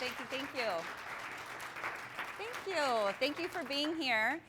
Thank you, thank you. Thank you. Thank you for being here.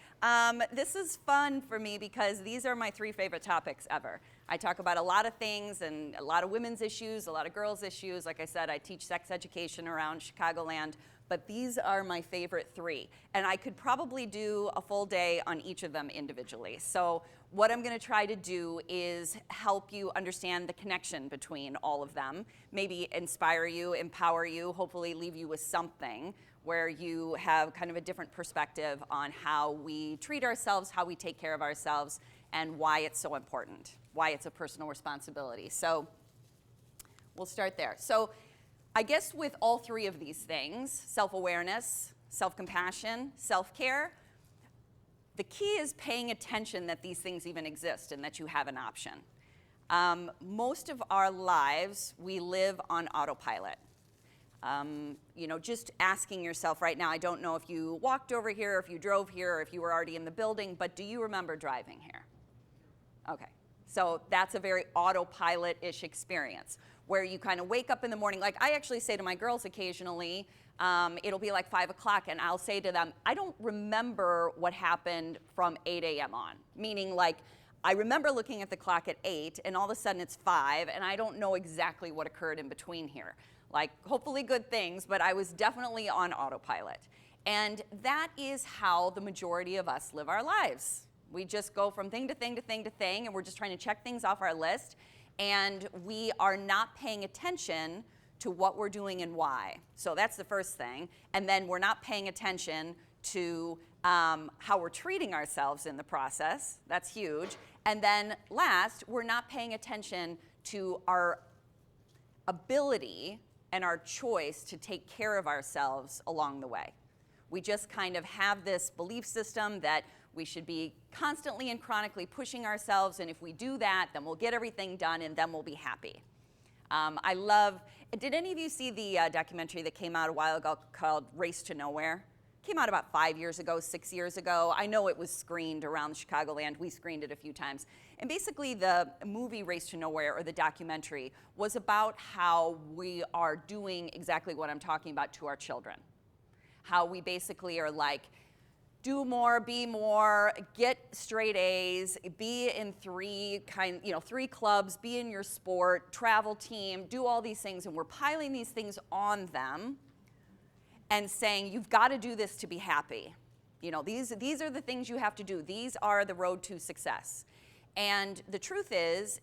This is fun for me because these are my three favorite topics ever. I talk about a lot of things and a lot of women's issues, a lot of girls' issues. Like I said, I teach sex education around Chicagoland, but these are my favorite three. And I could probably do a full day on each of them individually. So what I'm going to try to do is help you understand the connection between all of them, maybe inspire you, empower you, hopefully leave you with something where you have kind of a different perspective on how we treat ourselves, how we take care of ourselves, and why it's so important, why it's a personal responsibility. So we'll start there. So I guess with all three of these things, self-awareness, self-compassion, self-care, the key is paying attention that these things even exist and that you have an option. Most of our lives, we live on autopilot. Just asking yourself right now, I don't know if you walked over here, or if you drove here, or if you were already in the building, but do you remember driving here? Okay, so that's a very autopilot-ish experience where you kind of wake up in the morning. Like I actually say to my girls occasionally, it'll be like 5 o'clock and I'll say to them, I don't remember what happened from 8 a.m. on, meaning like I remember looking at the clock at 8 and all of a sudden it's 5 and I don't know exactly what occurred in between here. Like hopefully good things, but I was definitely on autopilot. And that is how the majority of us live our lives. We just go from thing to thing to thing to thing, and we're just trying to check things off our list, and we are not paying attention to what we're doing and why. So that's the first thing. And then we're not paying attention to how we're treating ourselves in the process. That's huge. And then last, we're not paying attention to our ability and our choice to take care of ourselves along the way. We just kind of have this belief system that we should be constantly and chronically pushing ourselves, and if we do that, then we'll get everything done and then we'll be happy. Did any of you see the documentary that came out a while ago called Race to Nowhere? Came out about 5 years ago, 6 years ago. I know it was screened around Chicagoland. We screened it a few times. And basically the movie Race to Nowhere, or the documentary, was about how we are doing exactly what I'm talking about to our children. How we basically are like, do more, be more, get straight A's, be in three clubs, be in your sport, travel team, do all these things, and we're piling these things on them and saying, you've got to do this to be happy. These are the things you have to do. These are the road to success. And the truth is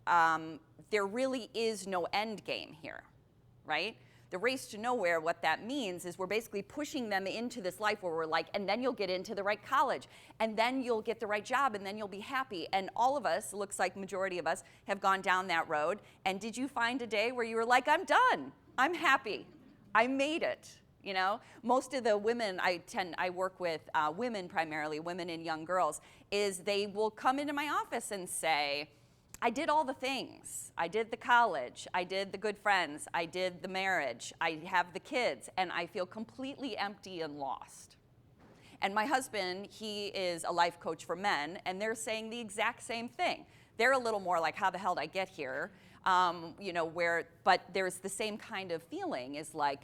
there really is no end game here, right? The race to nowhere, what that means is we're basically pushing them into this life where we're like, and then you'll get into the right college, and then you'll get the right job, and then you'll be happy. And all of us, looks like majority of us, have gone down that road. And did you find a day where you were like, I'm done, I'm happy, I made it? Most of the women I work with, women primarily, women and young girls, is they will come into my office and say, I did all the things. I did the college, I did the good friends, I did the marriage, I have the kids, and I feel completely empty and lost. And my husband, he is a life coach for men, and they're saying the exact same thing. They're a little more like, how the hell did I get here? But there's the same kind of feeling, is like,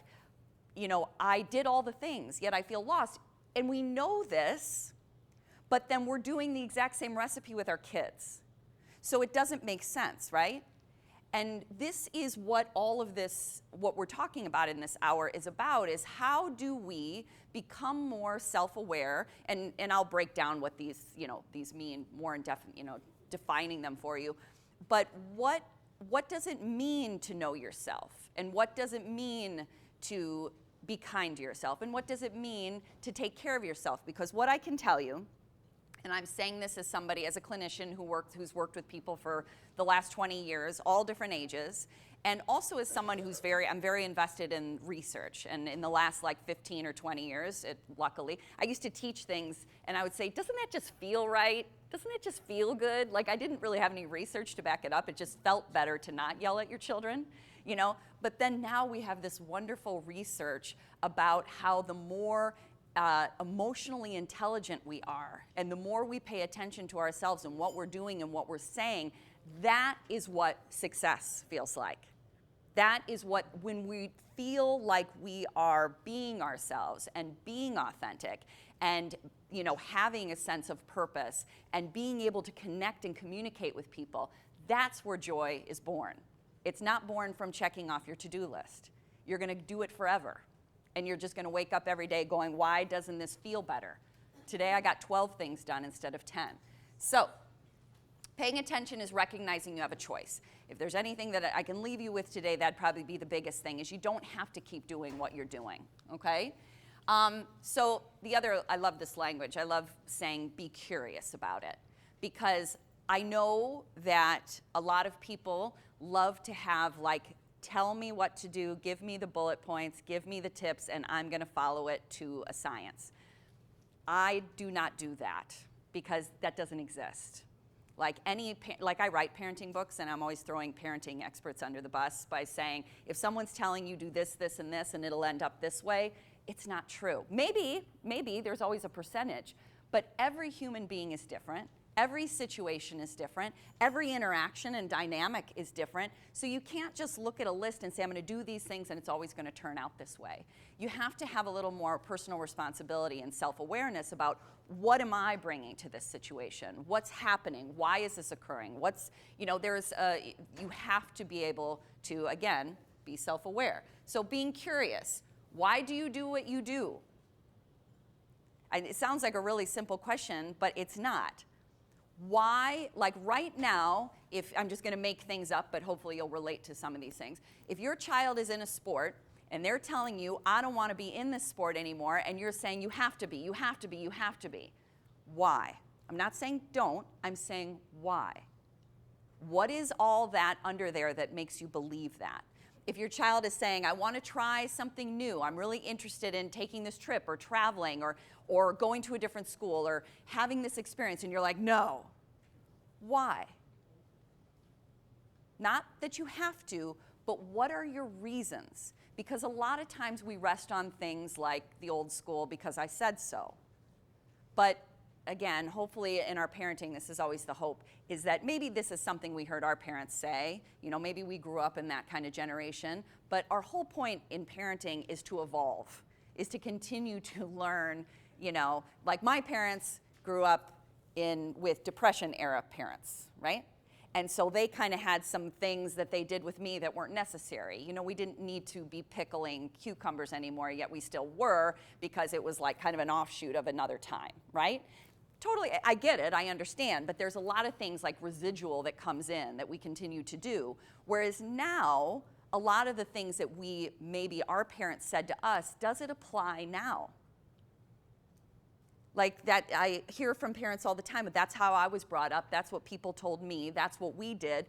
I did all the things, yet I feel lost. And we know this, but then we're doing the exact same recipe with our kids. So it doesn't make sense, right? And this is what all of this, what we're talking about in this hour is about, is how do we become more self-aware, and I'll break down what these mean more in depth, defining them for you. But what does it mean to know yourself? And what does it mean to be kind to yourself? And what does it mean to take care of yourself? Because what I can tell you, and I'm saying this as somebody, as a clinician who's worked with people for the last 20 years, all different ages, and also as someone I'm very invested in research. And in the last 15 or 20 years, luckily, I used to teach things and I would say, doesn't that just feel right? Doesn't it just feel good? Like I didn't really have any research to back it up. It just felt better to not yell at your children, But then now we have this wonderful research about how the more emotionally intelligent we are, and the more we pay attention to ourselves and what we're doing and what we're saying, that is what success feels like. That is what, when we feel like we are being ourselves and being authentic and having a sense of purpose and being able to connect and communicate with people, that's where joy is born. It's not born from checking off your to-do list. You're going to do it forever. And you're just going to wake up every day going, why doesn't this feel better? Today I got 12 things done instead of 10. So paying attention is recognizing you have a choice. If there's anything that I can leave you with today, that'd probably be the biggest thing, is you don't have to keep doing what you're doing, okay? So the other, I love this language. I love saying be curious about it, because I know that a lot of people love to have, like, tell me what to do, give me the bullet points, give me the tips, and I'm going to follow it to a science. I do not do that, because that doesn't exist. Like I write parenting books, and I'm always throwing parenting experts under the bus by saying, if someone's telling you do this, this, and this, and it'll end up this way, it's not true. Maybe there's always a percentage, but every human being is different. Every situation is different. Every interaction and dynamic is different. So you can't just look at a list and say, I'm going to do these things and it's always going to turn out this way. You have to have a little more personal responsibility and self-awareness about, what am I bringing to this situation? What's happening? Why is this occurring? You have to be able to, again, be self-aware. So being curious. Why do you do what you do? It sounds like a really simple question, but it's not. Why, like right now, if I'm just going to make things up, but hopefully you'll relate to some of these things. If your child is in a sport and they're telling you, I don't want to be in this sport anymore, and you're saying, you have to be, you have to be, you have to be. Why? I'm not saying don't, I'm saying why. What is all that under there that makes you believe that? If your child is saying, I want to try something new, I'm really interested in taking this trip or traveling or going to a different school or having this experience, and you're like, no. Why? Not that you have to, but what are your reasons? Because a lot of times we rest on things like the old school, because I said so. But again, hopefully in our parenting, this is always the hope, is that maybe this is something we heard our parents say. Maybe we grew up in that kind of generation. But our whole point in parenting is to evolve, is to continue to learn. Like my parents grew up with Depression-era parents, right? And so they kind of had some things that they did with me that weren't necessary. We didn't need to be pickling cucumbers anymore, yet we still were, because it was like kind of an offshoot of another time, right? Totally, I get it, I understand, but there's a lot of things like residual that comes in that we continue to do. Whereas now, a lot of the things that maybe our parents said to us, does it apply now? Like that, I hear from parents all the time, but that's how I was brought up, that's what people told me, that's what we did.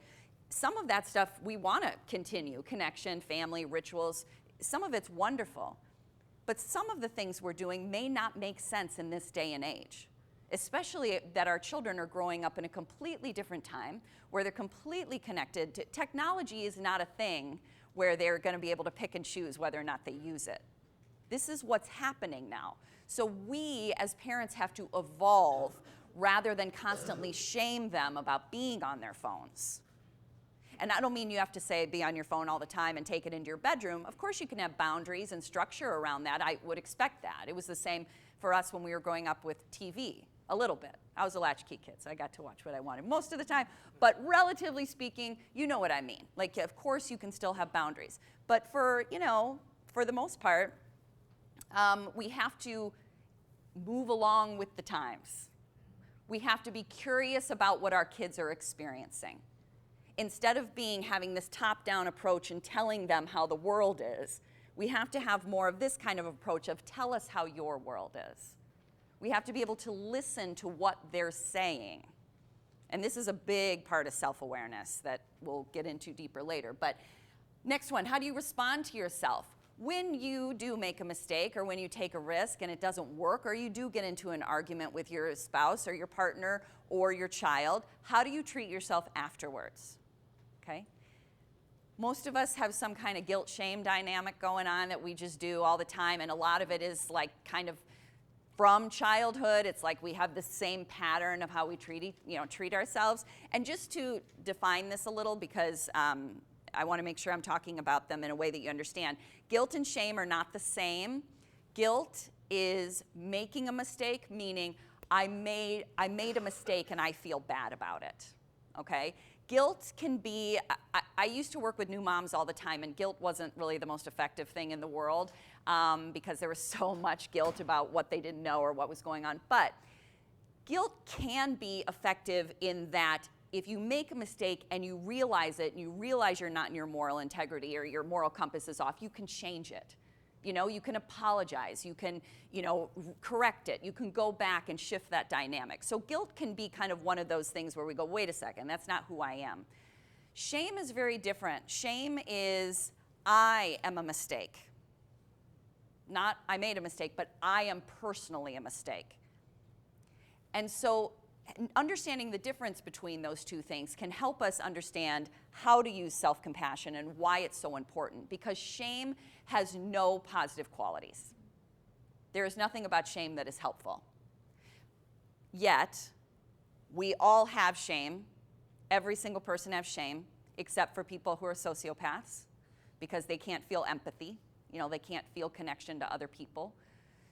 Some of that stuff we want to continue, connection, family, rituals, some of it's wonderful. But some of the things we're doing may not make sense in this day and age. Especially that our children are growing up in a completely different time where they're completely connected to technology. Is not a thing where they're going to be able to pick and choose whether or not they use it. This is what's happening now. So we as parents have to evolve rather than constantly shame them about being on their phones. And I don't mean you have to say be on your phone all the time and take it into your bedroom. Of course you can have boundaries and structure around that. I would expect that. It was the same for us when we were growing up with TV. A little bit. I was a latchkey kid, so I got to watch what I wanted most of the time. But relatively speaking, you know what I mean. Like, of course, you can still have boundaries. But for the most part, we have to move along with the times. We have to be curious about what our kids are experiencing. Instead of having this top-down approach and telling them how the world is, we have to have more of this kind of approach of tell us how your world is. We have to be able to listen to what they're saying. And this is a big part of self-awareness that we'll get into deeper later. But next one, how do you respond to yourself? When you do make a mistake or when you take a risk and it doesn't work, or you do get into an argument with your spouse or your partner or your child, how do you treat yourself afterwards? Okay? Most of us have some kind of guilt-shame dynamic going on that we just do all the time, and a lot of it is like kind of from childhood. It's like we have the same pattern of how we treat ourselves. And just to define this a little, because I want to make sure I'm talking about them in a way that you understand. Guilt and shame are not the same. Guilt is making a mistake, meaning I made a mistake and I feel bad about it, okay? Guilt can be, I used to work with new moms all the time, and guilt wasn't really the most effective thing in the world because there was so much guilt about what they didn't know or what was going on. But guilt can be effective in that if you make a mistake and you realize it, and you realize you're not in your moral integrity or your moral compass is off, you can change it. You know, you can apologize, you can, correct it, you can go back and shift that dynamic. So guilt can be kind of one of those things where we go, wait a second, that's not who I am. Shame is very different. Shame is, I am a mistake. Not, I made a mistake, but I am personally a mistake. And so understanding the difference between those two things can help us understand how to use self-compassion and why it's so important, because shame has no positive qualities. There is nothing about shame that is helpful. Yet, we all have shame. Every single person has shame, except for people who are sociopaths, because they can't feel empathy. They can't feel connection to other people.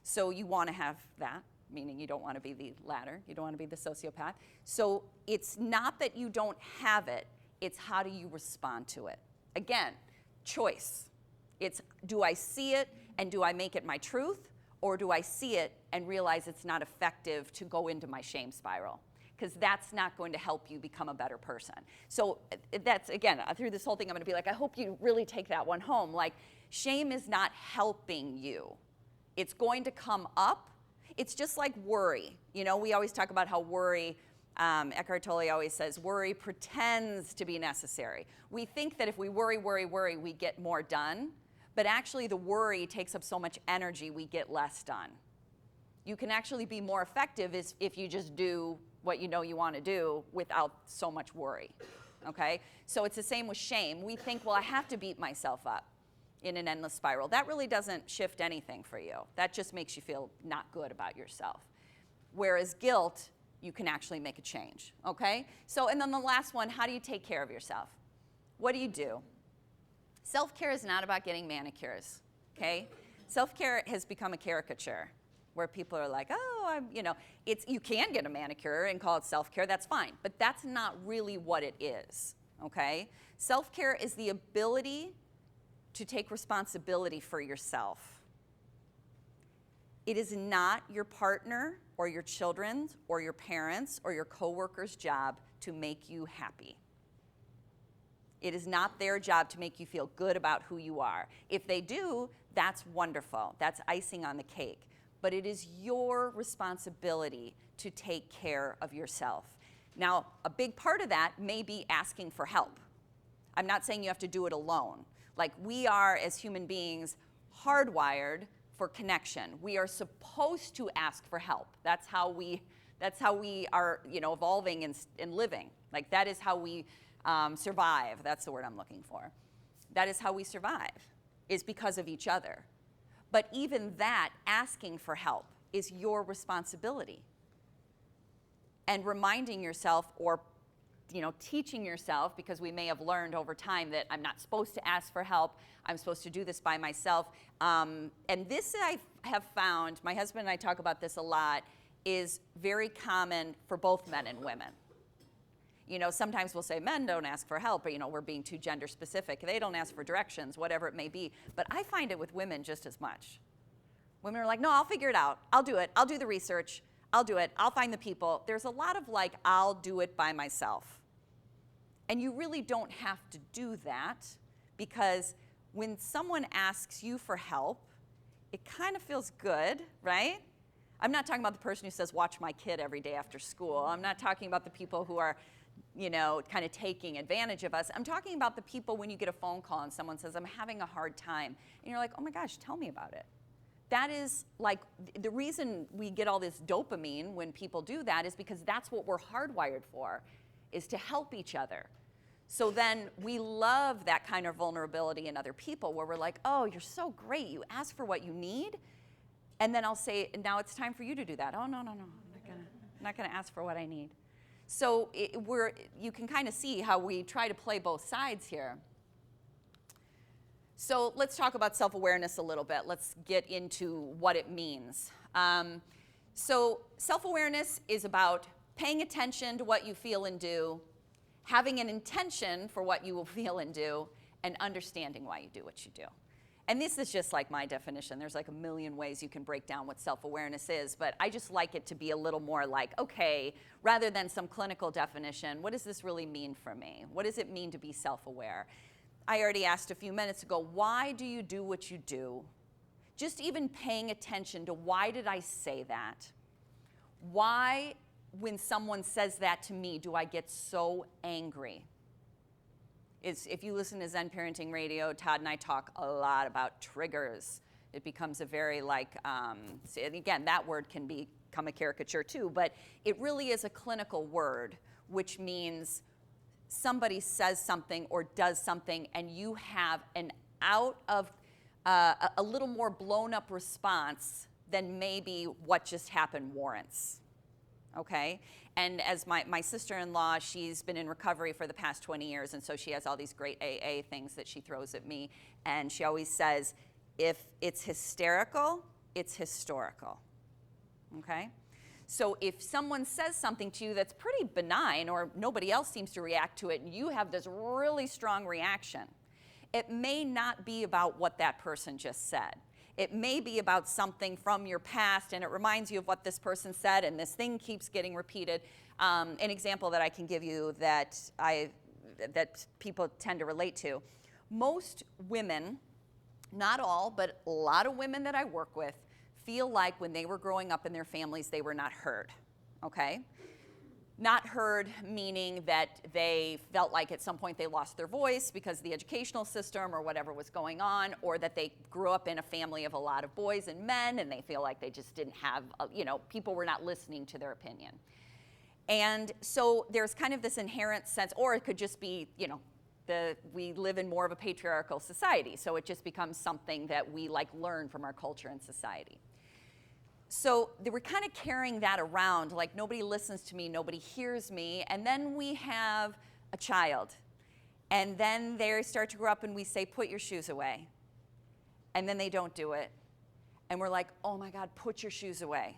So you want to have that, meaning you don't want to be the latter. You don't want to be the sociopath. So it's not that you don't have it, it's how do you respond to it. Again, choice. It's, do I see it and do I make it my truth, or do I see it and realize it's not effective to go into my shame spiral? Because that's not going to help you become a better person. So that's, again, through this whole thing, I'm going to be like, I hope you really take that one home. Like, shame is not helping you. It's going to come up. It's just like worry. We always talk about how worry, Eckhart Tolle always says, worry pretends to be necessary. We think that if we worry, we get more done. But actually, the worry takes up so much energy, we get less done. You can actually be more effective if you just do what you know you want to do without so much worry, okay? So it's the same with shame. We think, well, I have to beat myself up in an endless spiral. That really doesn't shift anything for you. That just makes you feel not good about yourself. Whereas guilt, you can actually make a change, okay? So, and then the last one, how do you take care of yourself? What do? Self-care is not about getting manicures, okay? Self-care has become a caricature where people are like, oh, you can get a manicure and call it self-care, that's fine. But that's not really what it is, okay? Self-care is the ability to take responsibility for yourself. It is not your partner or your children's or your parents' or your coworkers' job to make you happy. It is not their job to make you feel good about who you are. If they do, that's wonderful. That's icing on the cake. But it is your responsibility to take care of yourself. Now, a big part of that may be asking for help. I'm not saying you have to do it alone. Like, we are, as human beings, hardwired for connection. We are supposed to ask for help. That's how we are, evolving and living. Like, that is how we survive. That's the word I'm looking for. That is how we survive, is because of each other. But even that, asking for help, is your responsibility. And reminding yourself, or teaching yourself, because we may have learned over time that I'm not supposed to ask for help, I'm supposed to do this by myself. And this I have found, my husband and I talk about this a lot, is very common for both men and women. Sometimes we'll say men don't ask for help, or we're being too gender specific. They don't ask for directions, whatever it may be. But I find it with women just as much. Women are like, no, I'll figure it out. I'll do it. I'll do the research. I'll do it. I'll find the people. There's a lot of like, I'll do it by myself. And you really don't have to do that, because when someone asks you for help, it kind of feels good, right? I'm not talking about the person who says, watch my kid every day after school. I'm not talking about the people who are kind of taking advantage of us. I'm talking about the people when you get a phone call and someone says, I'm having a hard time. And you're like, oh my gosh, tell me about it. That is like, the reason we get all this dopamine when people do that is because that's what we're hardwired for, is to help each other. So then we love that kind of vulnerability in other people where we're like, oh, you're so great. You ask for what you need. And then I'll say, now it's time for you to do that. Oh, no. I'm not gonna ask for what I need. So you can kind of see how we try to play both sides here. So let's talk about self-awareness a little bit. Let's get into what it means. So self-awareness is about paying attention to what you feel and do, having an intention for what you will feel and do, and understanding why you do what you do. And this is just like my definition. There's like a million ways you can break down what self-awareness is, but I just like it to be a little more like, okay, rather than some clinical definition, what does this really mean for me? What does it mean to be self-aware? I already asked a few minutes ago, why do you do what you do? Just even paying attention to why did I say that? Why, when someone says that to me, do I get so angry? If you listen to Zen Parenting Radio, Todd and I talk a lot about triggers. It becomes a very and again, that word can become a caricature too, but it really is a clinical word, which means somebody says something or does something and you have an a little more blown up response than maybe what just happened warrants. Okay? And as my sister-in-law, she's been in recovery for the past 20 years, and so she has all these great AA things that she throws at me. And she always says, if it's hysterical, it's historical. Okay? So if someone says something to you that's pretty benign or nobody else seems to react to it, and you have this really strong reaction, it may not be about what that person just said. It may be about something from your past, and it reminds you of what this person said, and this thing keeps getting repeated. An example that I can give you that people tend to relate to. Most women, not all, but a lot of women that I work with, feel like when they were growing up in their families, they were not heard, okay? Not heard meaning that they felt like at some point they lost their voice because of the educational system or whatever was going on, or that they grew up in a family of a lot of boys and men and they feel like they just didn't have, people were not listening to their opinion. And so there's kind of this inherent sense, or it could just be, we live in more of a patriarchal society, so it just becomes something that we learn from our culture and society. So they were kind of carrying that around, like nobody listens to me, nobody hears me, and then we have a child. And then they start to grow up and we say, put your shoes away. And then they don't do it. And we're like, oh my God, put your shoes away.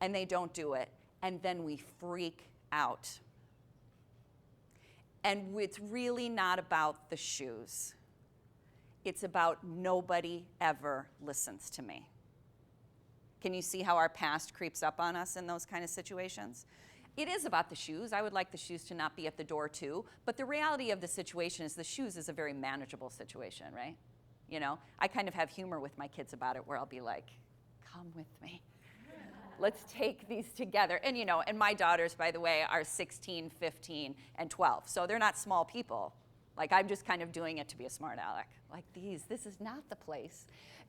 And they don't do it. And then we freak out. And it's really not about the shoes. It's about nobody ever listens to me. Can you see how our past creeps up on us in those kind of situations? It is about the shoes. I would like the shoes to not be at the door too, but the reality of the situation is the shoes is a very manageable situation, right? I kind of have humor with my kids about it where I'll be like, come with me. Let's take these together. And and my daughters, by the way, are 16, 15, and 12. So they're not small people. I'm just kind of doing it to be a smart aleck. This is not the place.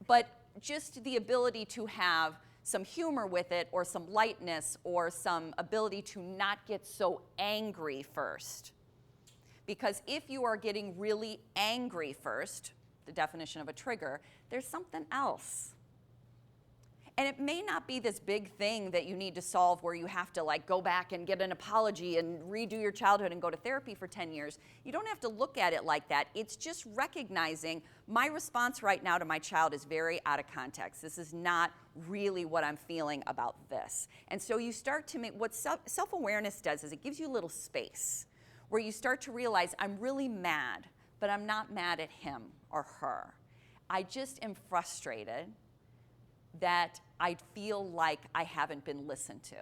But just the ability to have some humor with it, or some lightness, or some ability to not get so angry first. Because if you are getting really angry first, the definition of a trigger, there's something else. And it may not be this big thing that you need to solve where you have to go back and get an apology and redo your childhood and go to therapy for 10 years. You don't have to look at it like that. It's just recognizing my response right now to my child is very out of context. This is not really what I'm feeling about this. And so you start to make, what self-awareness does is it gives you a little space where you start to realize I'm really mad, but I'm not mad at him or her. I just am frustrated that I feel like I haven't been listened to.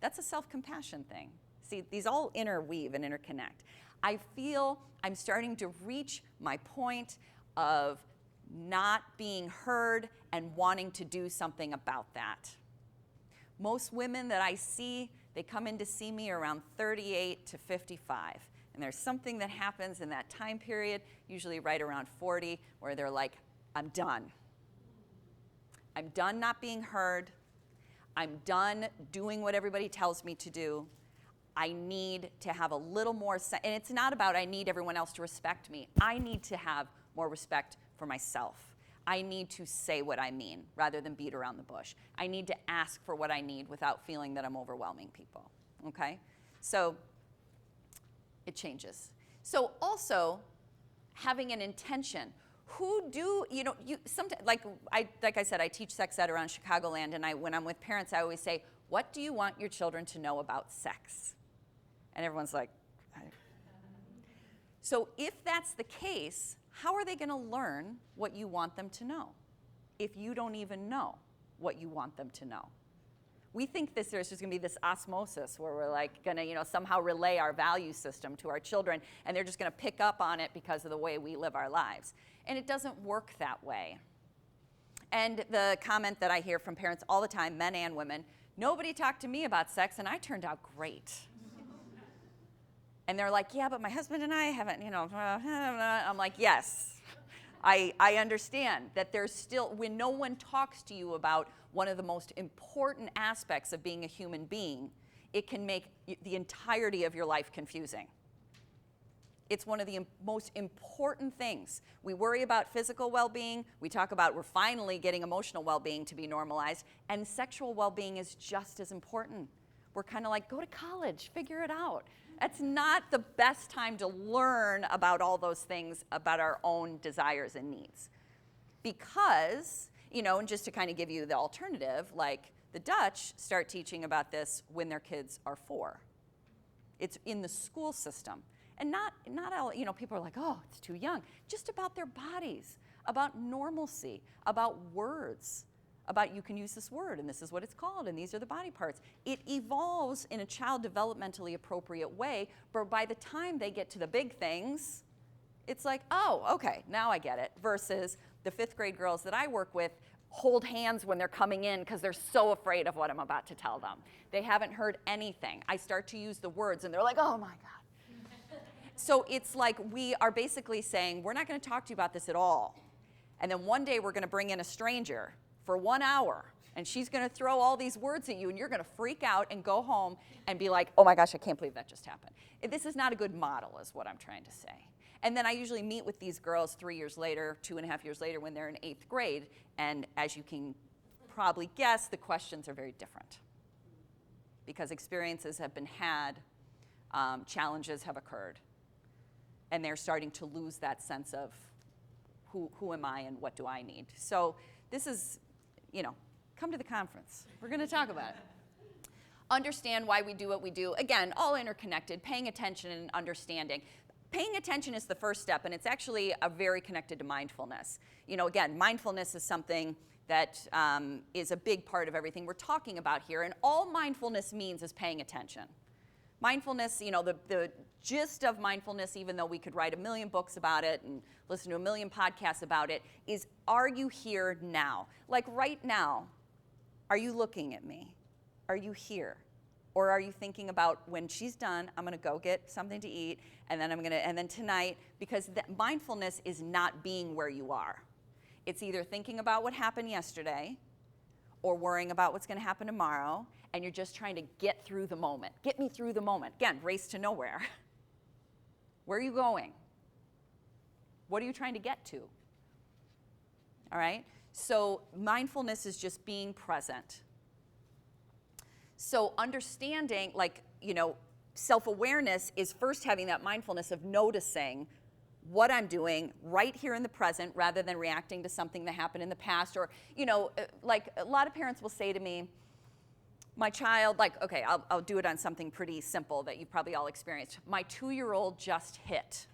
That's a self-compassion thing. See, these all interweave and interconnect. I feel I'm starting to reach my point of not being heard and wanting to do something about that. Most women that I see, they come in to see me around 38 to 55. And there's something that happens in that time period, usually right around 40, where they're like, I'm done. I'm done not being heard. I'm done doing what everybody tells me to do. I need to have a little more, and it's not about I need everyone else to respect me. I need to have more respect for myself. I need to say what I mean rather than beat around the bush. I need to ask for what I need without feeling that I'm overwhelming people, okay? So it changes. So also having an intention. who do, you sometimes, like I said, I teach sex ed around Chicagoland, and when I'm with parents, I always say, what do you want your children to know about sex? And everyone's like, so if that's the case, how are they going to learn what you want them to know if you don't even know what you want them to know? We think there's just going to be this osmosis where we're like going to, somehow relay our value system to our children, and they're just going to pick up on it because of the way we live our lives. And it doesn't work that way. And the comment that I hear from parents all the time, men and women, nobody talked to me about sex, and I turned out great. And they're like, yeah, but my husband and I haven't, I'm like, yes, I understand that there's still, when no one talks to you about one of the most important aspects of being a human being, it can make the entirety of your life confusing. It's one of the most important things. We worry about physical well-being. We talk about we're finally getting emotional well-being to be normalized. And sexual well-being is just as important. We're kind of like, go to college, figure it out. That's not the best time to learn about all those things about our own desires and needs. Because, and just to kind of give you the alternative, like the Dutch start teaching about this when their kids are 4. It's in the school system. And not all, people are like, oh, it's too young. Just about their bodies, about normalcy, about words, about you can use this word and this is what it's called and these are the body parts. It evolves in a child developmentally appropriate way, but by the time they get to the big things, it's like, oh, okay, now I get it. Versus the 5th grade girls that I work with hold hands when they're coming in because they're so afraid of what I'm about to tell them. They haven't heard anything. I start to use the words and they're like, oh my God. So it's like we are basically saying, we're not going to talk to you about this at all. And then one day we're going to bring in a stranger for 1 hour, and she's going to throw all these words at you, and you're going to freak out and go home and be like, oh my gosh, I can't believe that just happened. This is not a good model, is what I'm trying to say. And then I usually meet with these girls 3 years later, 2.5 years later, when they're in 8th grade, and as you can probably guess, the questions are very different. Because experiences have been had, challenges have occurred, and they're starting to lose that sense of who am I and what do I need. So this is, come to the conference. We're going to talk about it. Understand why we do what we do. Again, all interconnected, paying attention and understanding. Paying attention is the first step, and it's actually very connected to mindfulness. Again, mindfulness is something that is a big part of everything we're talking about here, and all mindfulness means is paying attention. Mindfulness, the gist of mindfulness, even though we could write 1 million books about it and listen to 1 million podcasts about it, is are you here now? Like right now, are you looking at me? Are you here? Or are you thinking about when she's done, I'm going to go get something to eat, and then tonight, because mindfulness is not being where you are. It's either thinking about what happened yesterday or worrying about what's going to happen tomorrow, and you're just trying to get through the moment. Get me through the moment. Again, race to nowhere. Where are you going? What are you trying to get to? All right? So mindfulness is just being present. So understanding, self-awareness is first having that mindfulness of noticing what I'm doing right here in the present rather than reacting to something that happened in the past. Or, like a lot of parents will say to me, my child, okay, I'll do it on something pretty simple that you've probably all experienced. My 2-year-old just hit.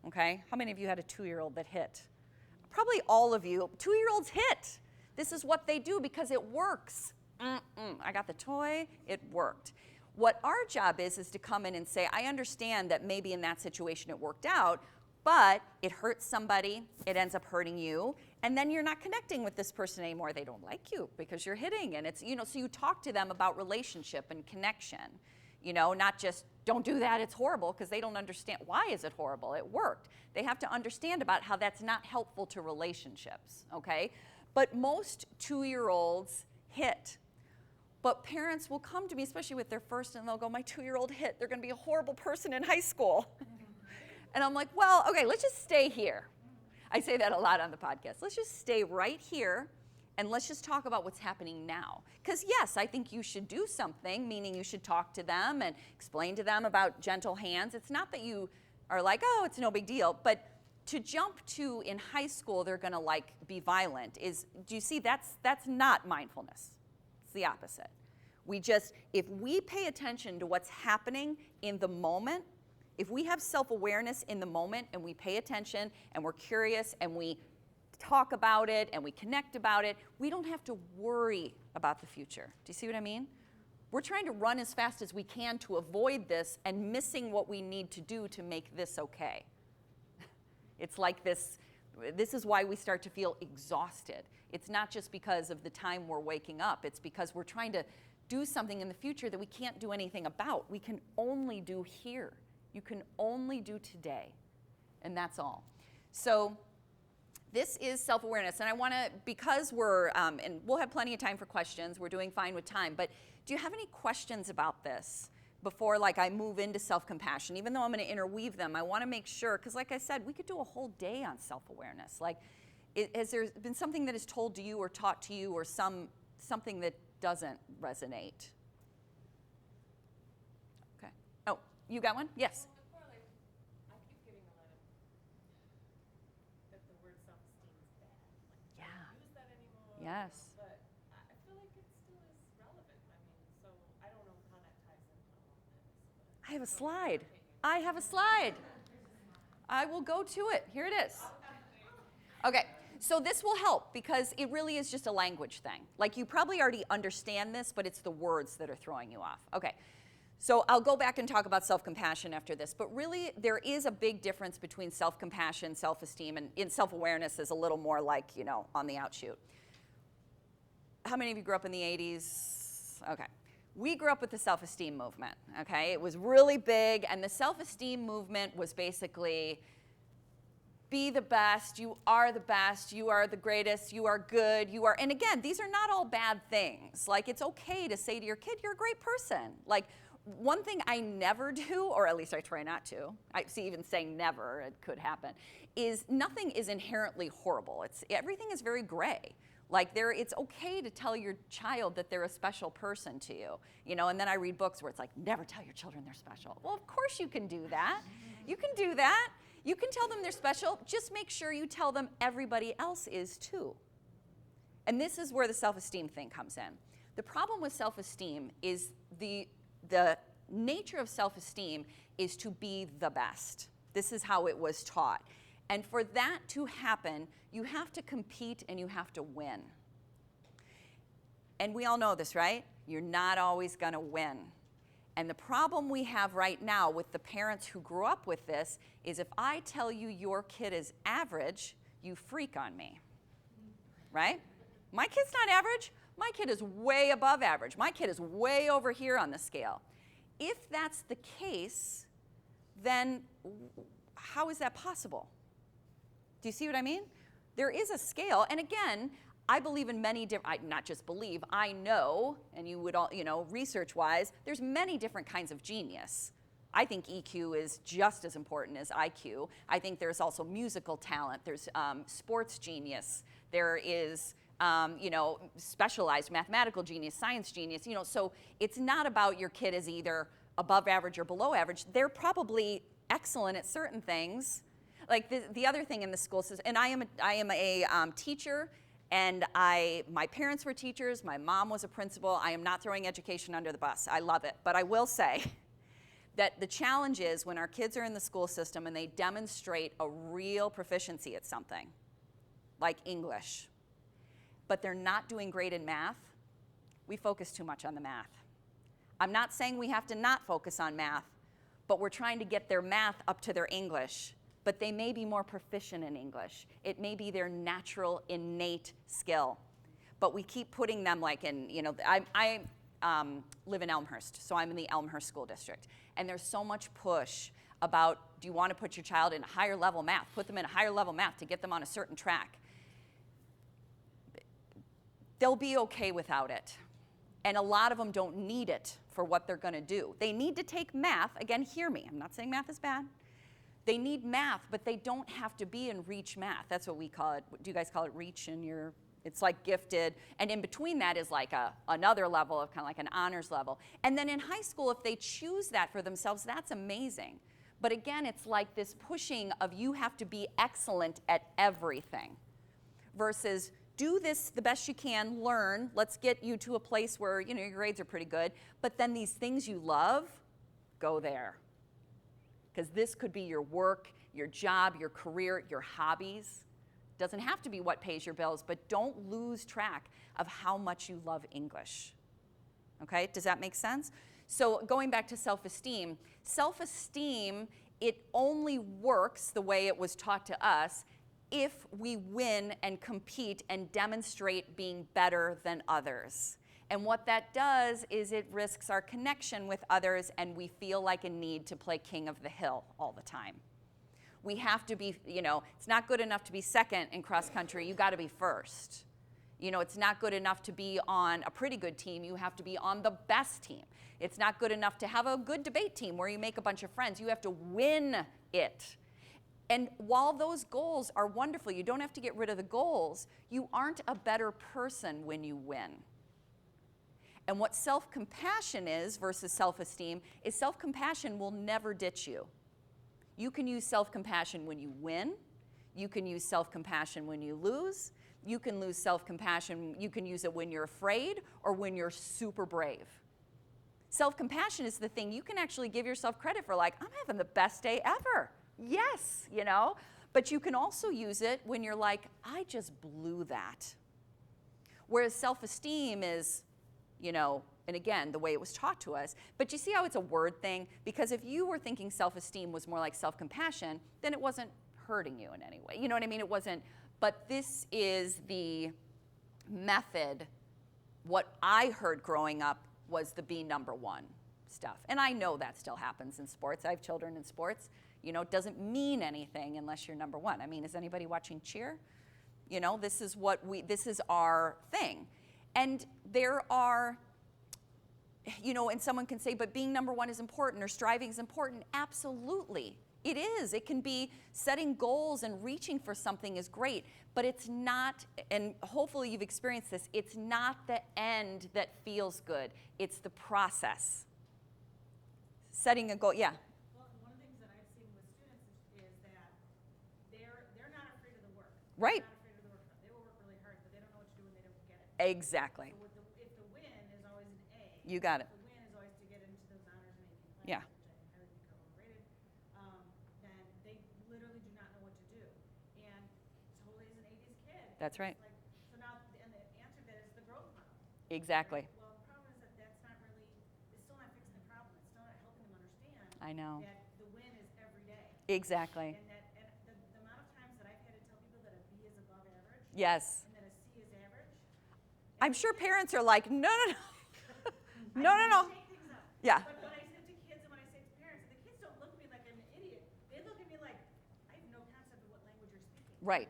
Okay? How many of you had a 2-year-old that hit? Probably all of you. 2-year-olds hit. This is what they do because it works. I got the toy, it worked. What our job is to come in and say, I understand that maybe in that situation it worked out, but it hurts somebody, it ends up hurting you, and then you're not connecting with this person anymore. They don't like you because you're hitting, and it's, so you talk to them about relationship and connection, not just don't do that, it's horrible, because they don't understand why is it horrible, it worked. They have to understand about how that's not helpful to relationships, okay? But most 2-year-olds hit. But parents will come to me, especially with their first, and they'll go, my 2-year-old hit. They're going to be a horrible person in high school. And I'm like, well, okay, let's just stay here. I say that a lot on the podcast. Let's just stay right here, and let's just talk about what's happening now. Because, yes, I think you should do something, meaning you should talk to them and explain to them about gentle hands. It's not that you are like, oh, it's no big deal. But to jump to in high school they're going to like be violent is, do you see, that's not mindfulness. It's the opposite. We just, if we pay attention to what's happening in the moment, if we have self-awareness in the moment and we pay attention and we're curious and we talk about it and we connect about it, we don't have to worry about the future. Do you see what I mean? We're trying to run as fast as we can to avoid this and missing what we need to do to make this okay. It's like this is why we start to feel exhausted. It's not just because of the time we're waking up, it's because we're trying to do something in the future that we can't do anything about. We can only do here. You can only do today, and that's all. So this is self-awareness, and I want to, because we're, and we'll have plenty of time for questions, we're doing fine with time, but do you have any questions about this before like I move into self-compassion? Even though I'm going to interweave them, I want to make sure, because like I said, we could do a whole day on self-awareness. Like, has there been something that is told to you or taught to you or something that doesn't resonate? Okay. Oh, you got one? Yes. Well, before, like, I keep getting a lot of that the word self-esteem is bad. Like, Yeah. don't use that anymore. Yes. But I feel like it still is relevant. I mean, so I don't know how that ties into all of this. I have a slide. I have a slide. I will go to it. Here it is. Okay. So this will help because it really is just a language thing. Like you probably already understand this, but it's the words that are throwing you off. Okay, so I'll go back and talk about self-compassion after this, but really there is a big difference between self-compassion, self-esteem, and in self-awareness is a little more like, you know, on the outshoot. How many of you grew up in the 80s? Okay. We grew up with the self-esteem movement, okay? It was really big, and the self-esteem movement was basically, be the best, you are the greatest, you are good, you are, and again, these are not all bad things. Like, it's okay to say to your kid, you're a great person. Like, one thing I never do, or at least I try not to, I see even saying never, it could happen, is nothing is inherently horrible. Everything is very gray. Like it's okay to tell your child that they're a special person to you, you know, and then I read books where it's like, never tell your children they're special. Well, of course you can do that. You can do that. You can tell them they're special. Just make sure you tell them everybody else is too. And this is where the self-esteem thing comes in. The problem with self-esteem is the nature of self-esteem is to be the best. This is how it was taught. And for that to happen, you have to compete and you have to win. And we all know this, right? You're not always going to win. And the problem we have right now with the parents who grew up with this is if I tell you your kid is average, you freak on me, right? My kid's not average. My kid is way above average. My kid is way over here on the scale. If that's the case, then how is that possible? Do you see what I mean? There is a scale, and again, I believe in many different, not just believe, I know, and you would all, you know, research-wise, there's many different kinds of genius. I think EQ is just as important as IQ. I think there's also musical talent. There's sports genius. There is, you know, specialized mathematical genius, science genius. You know, so it's not about your kid is either above average or below average. They're probably excellent at certain things. Like the other thing in the school system, and I am a teacher. And my parents were teachers, my mom was a principal. I am not throwing education under the bus. I love it. But I will say that the challenge is when our kids are in the school system and they demonstrate a real proficiency at something, like English, but they're not doing great in math, we focus too much on the math. I'm not saying we have to not focus on math, but we're trying to get their math up to their English. But they may be more proficient in English. It may be their natural, innate skill. But we keep putting them like in, you know, I live in Elmhurst, so I'm in the Elmhurst School District. And there's so much push about, do you want to put your child in higher level math? Put them in higher level math to get them on a certain track. They'll be okay without it. And a lot of them don't need it for what they're going to do. They need to take math. Again, hear me. I'm not saying math is bad. They need math, but they don't have to be in reach math. That's what we call it. Do you guys call it reach in your, it's like gifted. And in between that is like another level of kind of like an honors level. And then in high school, if they choose that for themselves, that's amazing. But again, it's like this pushing of you have to be excellent at everything versus do this the best you can, learn, let's get you to a place where, you know, your grades are pretty good, but then these things you love, go there. Because this could be your work, your job, your career, your hobbies. Doesn't have to be what pays your bills, but don't lose track of how much you love English. Okay, does that make sense? So going back to self-esteem, it only works the way it was taught to us if we win and compete and demonstrate being better than others. And what that does is it risks our connection with others, and we feel like a need to play king of the hill all the time. We have to be, you know, it's not good enough to be second in cross country, you got to be first. You know, it's not good enough to be on a pretty good team, you have to be on the best team. It's not good enough to have a good debate team where you make a bunch of friends, you have to win it. And while those goals are wonderful, you don't have to get rid of the goals, you aren't a better person when you win. And what self-compassion is versus self-esteem is self-compassion will never ditch you. You can use self-compassion when you win. You can use self-compassion when you lose. You can lose self-compassion, you can use it when you're afraid or when you're super brave. Self-compassion is the thing you can actually give yourself credit for, like, I'm having the best day ever. Yes, you know? But you can also use it when you're like, I just blew that. Whereas self-esteem is, you know, and again, the way it was taught to us. But you see how it's a word thing? Because if you were thinking self-esteem was more like self-compassion, then it wasn't hurting you in any way. You know what I mean? It wasn't, but this is the method. What I heard growing up was the be number one stuff. And I know that still happens in sports. I have children in sports. You know, it doesn't mean anything unless you're number one. I mean, is anybody watching cheer? You know, this is our thing. And there are, you know, and someone can say, but being number one is important or striving is important. Absolutely, it is. It can be setting goals and reaching for something is great, but it's not, and hopefully you've experienced this, it's not the end that feels good. It's the process. Setting a goal, yeah. Well, one of the things that I've seen with students is that they're not afraid of the work. Right. They're not afraid of the work. They will work really hard, but they don't know what to do when they don't get it. Exactly. So if the win is always an A, You got it. the win is always to get into those honors and AP classes, Yeah. which I highly think are overrated, then they literally do not know what to do. And totally as an 80s kid. That's right. It's like, so now, and the answer to that is the growth model. Exactly. Right? Well, the problem is that that's not really, it's still not fixing the problem. It's still not helping them understand I know. that the win is every day. Exactly. And the amount of times that I've had to tell people that a B is above average Yes. and that a C is average. I'm sure parents are like, no, no, no. No, no, no. Shake things up. Yeah. But when I say it to kids and when I say it to parents, the kids don't look at me like I'm an idiot. They look at me like I have no concept of what language you're speaking. Right.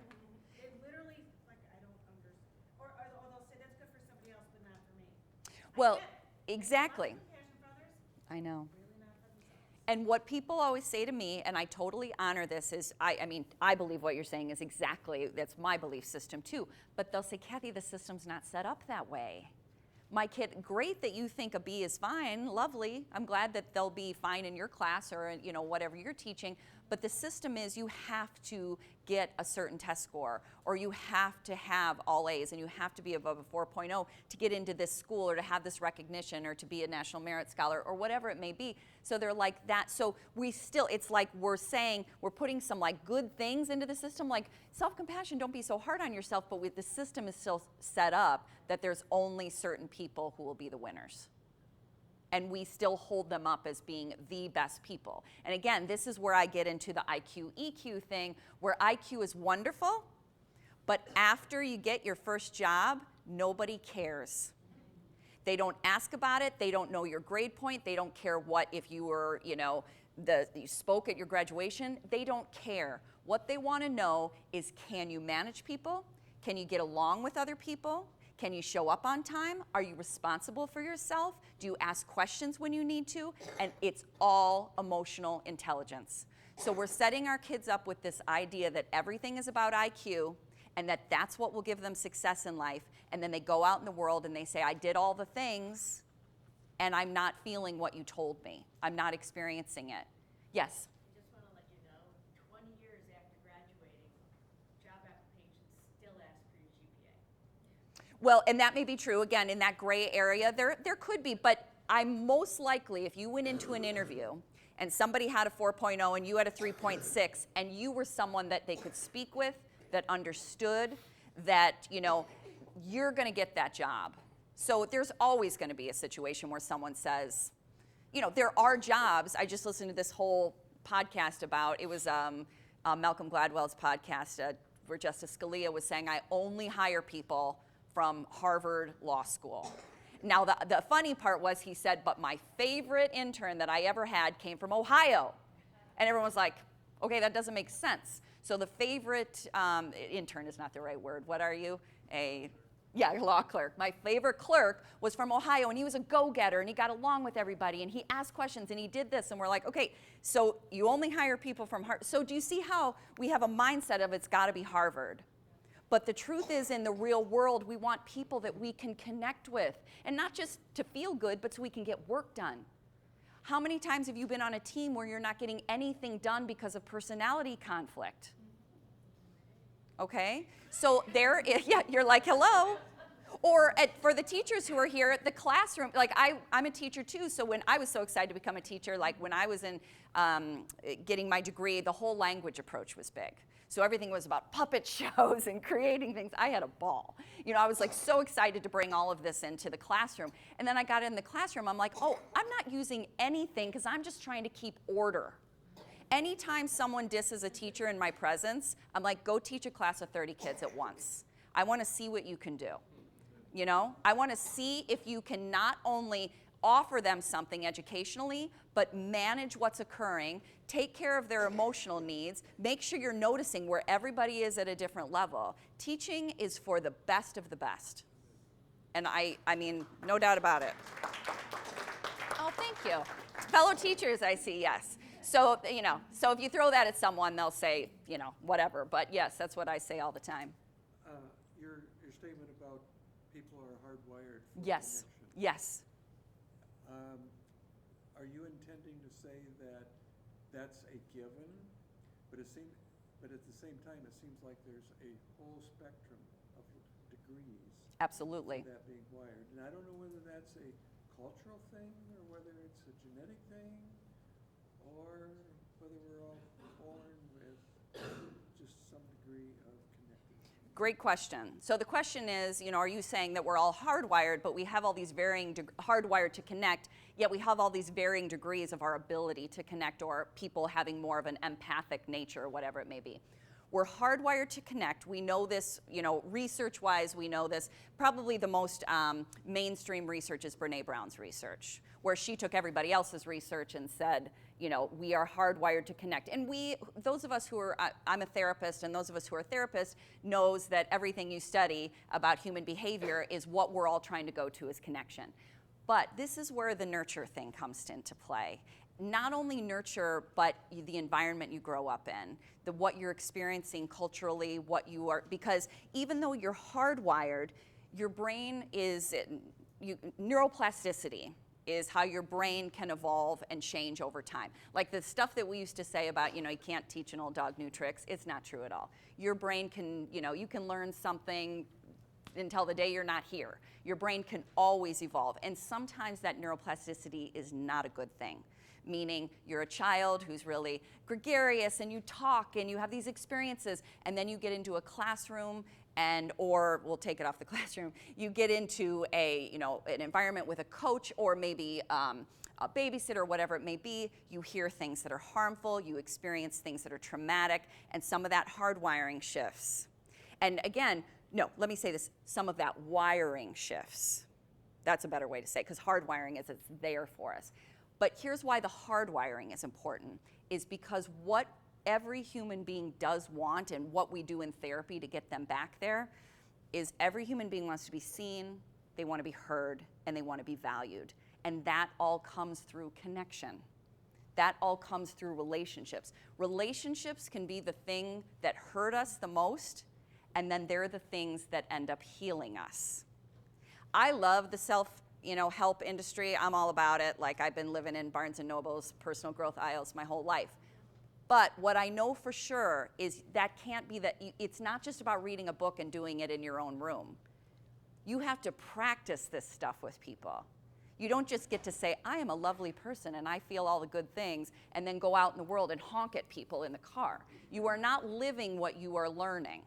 They literally like I don't understand. Or they'll say that's good for somebody else, but not for me. Well, I get it. exactly. Lots of compassion for others, I know. really not for themselves. And what people always say to me, and I totally honor this, is I mean, I believe what you're saying is exactly, that's my belief system too. But they'll say, Cathy, the system's not set up that way. My kid, great that you think a B is fine, lovely. I'm glad that they'll be fine in your class or, you know, whatever you're teaching. But the system is you have to get a certain test score, or you have to have all A's, and you have to be above a 4.0 to get into this school or to have this recognition or to be a National Merit Scholar or whatever it may be. So they're like that. So we still, it's like we're saying, we're putting some like good things into the system, like self-compassion, don't be so hard on yourself, but with the system is still set up that there's only certain people who will be the winners. And we still hold them up as being the best people. And again, this is where I get into the IQ, EQ thing, where IQ is wonderful, but after you get your first job, nobody cares. They don't ask about it, they don't know your grade point, they don't care what, if you were, you know, you spoke at your graduation, they don't care. What they want to know is, can you manage people? Can you get along with other people? Can you show up on time? Are you responsible for yourself? Do you ask questions when you need to? And it's all emotional intelligence. So we're setting our kids up with this idea that everything is about IQ and that that's what will give them success in life. And then they go out in the world and they say, I did all the things and I'm not feeling what you told me. I'm not experiencing it. Yes? I just Well, and that may be true. Again, in that gray area, there could be. But I'm most likely, if you went into an interview and somebody had a 4.0 and you had a 3.6, and you were someone that they could speak with, that understood, that, you're going to get that job. So there's always going to be a situation where someone says, there are jobs. I just listened to this whole podcast about, it was Malcolm Gladwell's podcast, where Justice Scalia was saying, I only hire people from Harvard Law School. Now, the funny part was he said, but my favorite intern that I ever had came from Ohio. And everyone was like, okay, that doesn't make sense. So the favorite intern is not the right word. What are you? Law clerk. My favorite clerk was from Ohio, and he was a go-getter, and he got along with everybody, and he asked questions, and he did this, and we're like, okay, so you only hire people from Harvard. So do you see how we have a mindset of it's got to be Harvard? But the truth is, in the real world, we want people that we can connect with, and not just to feel good, but so we can get work done. How many times have you been on a team where you're not getting anything done because of personality conflict? Okay, so you're like, hello. Or for the teachers who are here at the classroom, like I'm a teacher too, so when I was so excited to become a teacher, like when I was in getting my degree, the whole language approach was big. So everything was about puppet shows and creating things. I had a ball. I was like so excited to bring all of this into the classroom. And then I got in the classroom, I'm like, oh, I'm not using anything because I'm just trying to keep order. Anytime someone disses a teacher in my presence, I'm like, go teach a class of 30 kids at once. I want to see what you can do. I want to see if you can not only offer them something educationally, but manage what's occurring, take care of their emotional needs, make sure you're noticing where everybody is at a different level. Teaching is for the best of the best. And I mean, no doubt about it. Oh, thank you. Fellow teachers, I see, yes. So, so if you throw that at someone, they'll say, whatever. But yes, that's what I say all the time. Your statement about people are hardwired for Yes, connection. yes. Are you intending to say that that's a given, but at the same time, it seems like there's a whole spectrum of degrees. Absolutely. That being wired, and I don't know whether that's a cultural thing or whether it's a genetic thing, or whether we're all born with just some degree of connectedness. Great question. So the question is, are you saying that we're all hardwired, but we have all these varying hardwired to connect, yet we have all these varying degrees of our ability to connect, or people having more of an empathic nature, or whatever it may be. We're hardwired to connect. We know this, research-wise, we know this. Probably the most mainstream research is Brene Brown's research, where she took everybody else's research and said, we are hardwired to connect. And those of us who are, I'm a therapist, and those of us who are therapists knows that everything you study about human behavior is what we're all trying to go to is connection. But this is where the nurture thing comes into play. Not only nurture, but the environment you grow up in, what you're experiencing culturally, what you are, because even though you're hardwired, your brain is, neuroplasticity is how your brain can evolve and change over time. Like the stuff that we used to say about, you can't teach an old dog new tricks, it's not true at all. Your brain can, you can learn something until the day you're not here. Your brain can always evolve, and sometimes that neuroplasticity is not a good thing. Meaning you're a child who's really gregarious and you talk and you have these experiences, and then you get into a classroom or we'll take it off the classroom, you get into an environment with a coach or maybe a babysitter, whatever it may be, you hear things that are harmful, you experience things that are traumatic, and some of that hardwiring shifts. And again, no, let me say this, some of that wiring shifts. That's a better way to say it, because hardwiring is it's there for us. But here's why the hardwiring is important, is because what every human being does want, and what we do in therapy to get them back there, is every human being wants to be seen, they want to be heard, and they want to be valued. And that all comes through connection. That all comes through relationships. Relationships can be the thing that hurt us the most, and then they're the things that end up healing us. I love the self-help industry. I'm all about it. Like, I've been living in Barnes & Noble's personal growth aisles my whole life. But what I know for sure is that can't be it's not just about reading a book and doing it in your own room. You have to practice this stuff with people. You don't just get to say, I am a lovely person and I feel all the good things, and then go out in the world and honk at people in the car. You are not living what you are learning.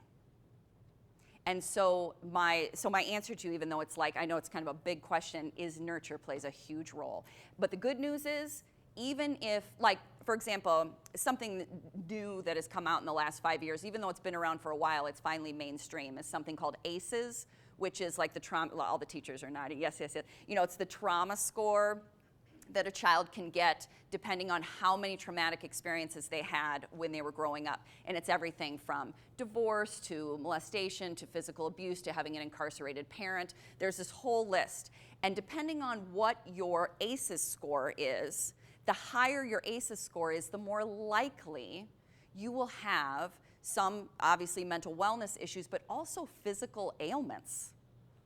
And so my answer to you, even though it's like, I know it's kind of a big question, is nurture plays a huge role. But the good news is, even if, like, for example, something new that has come out in the last 5 years, even though it's been around for a while, it's finally mainstream, is something called ACEs, which is like the trauma, all the teachers are nodding, yes. You know, it's the trauma score that a child can get depending on how many traumatic experiences they had when they were growing up. And it's everything from divorce to molestation to physical abuse to having an incarcerated parent. There's this whole list. And depending on what your ACEs score is, the higher your ACEs score is, the more likely you will have some, obviously, mental wellness issues, but also physical ailments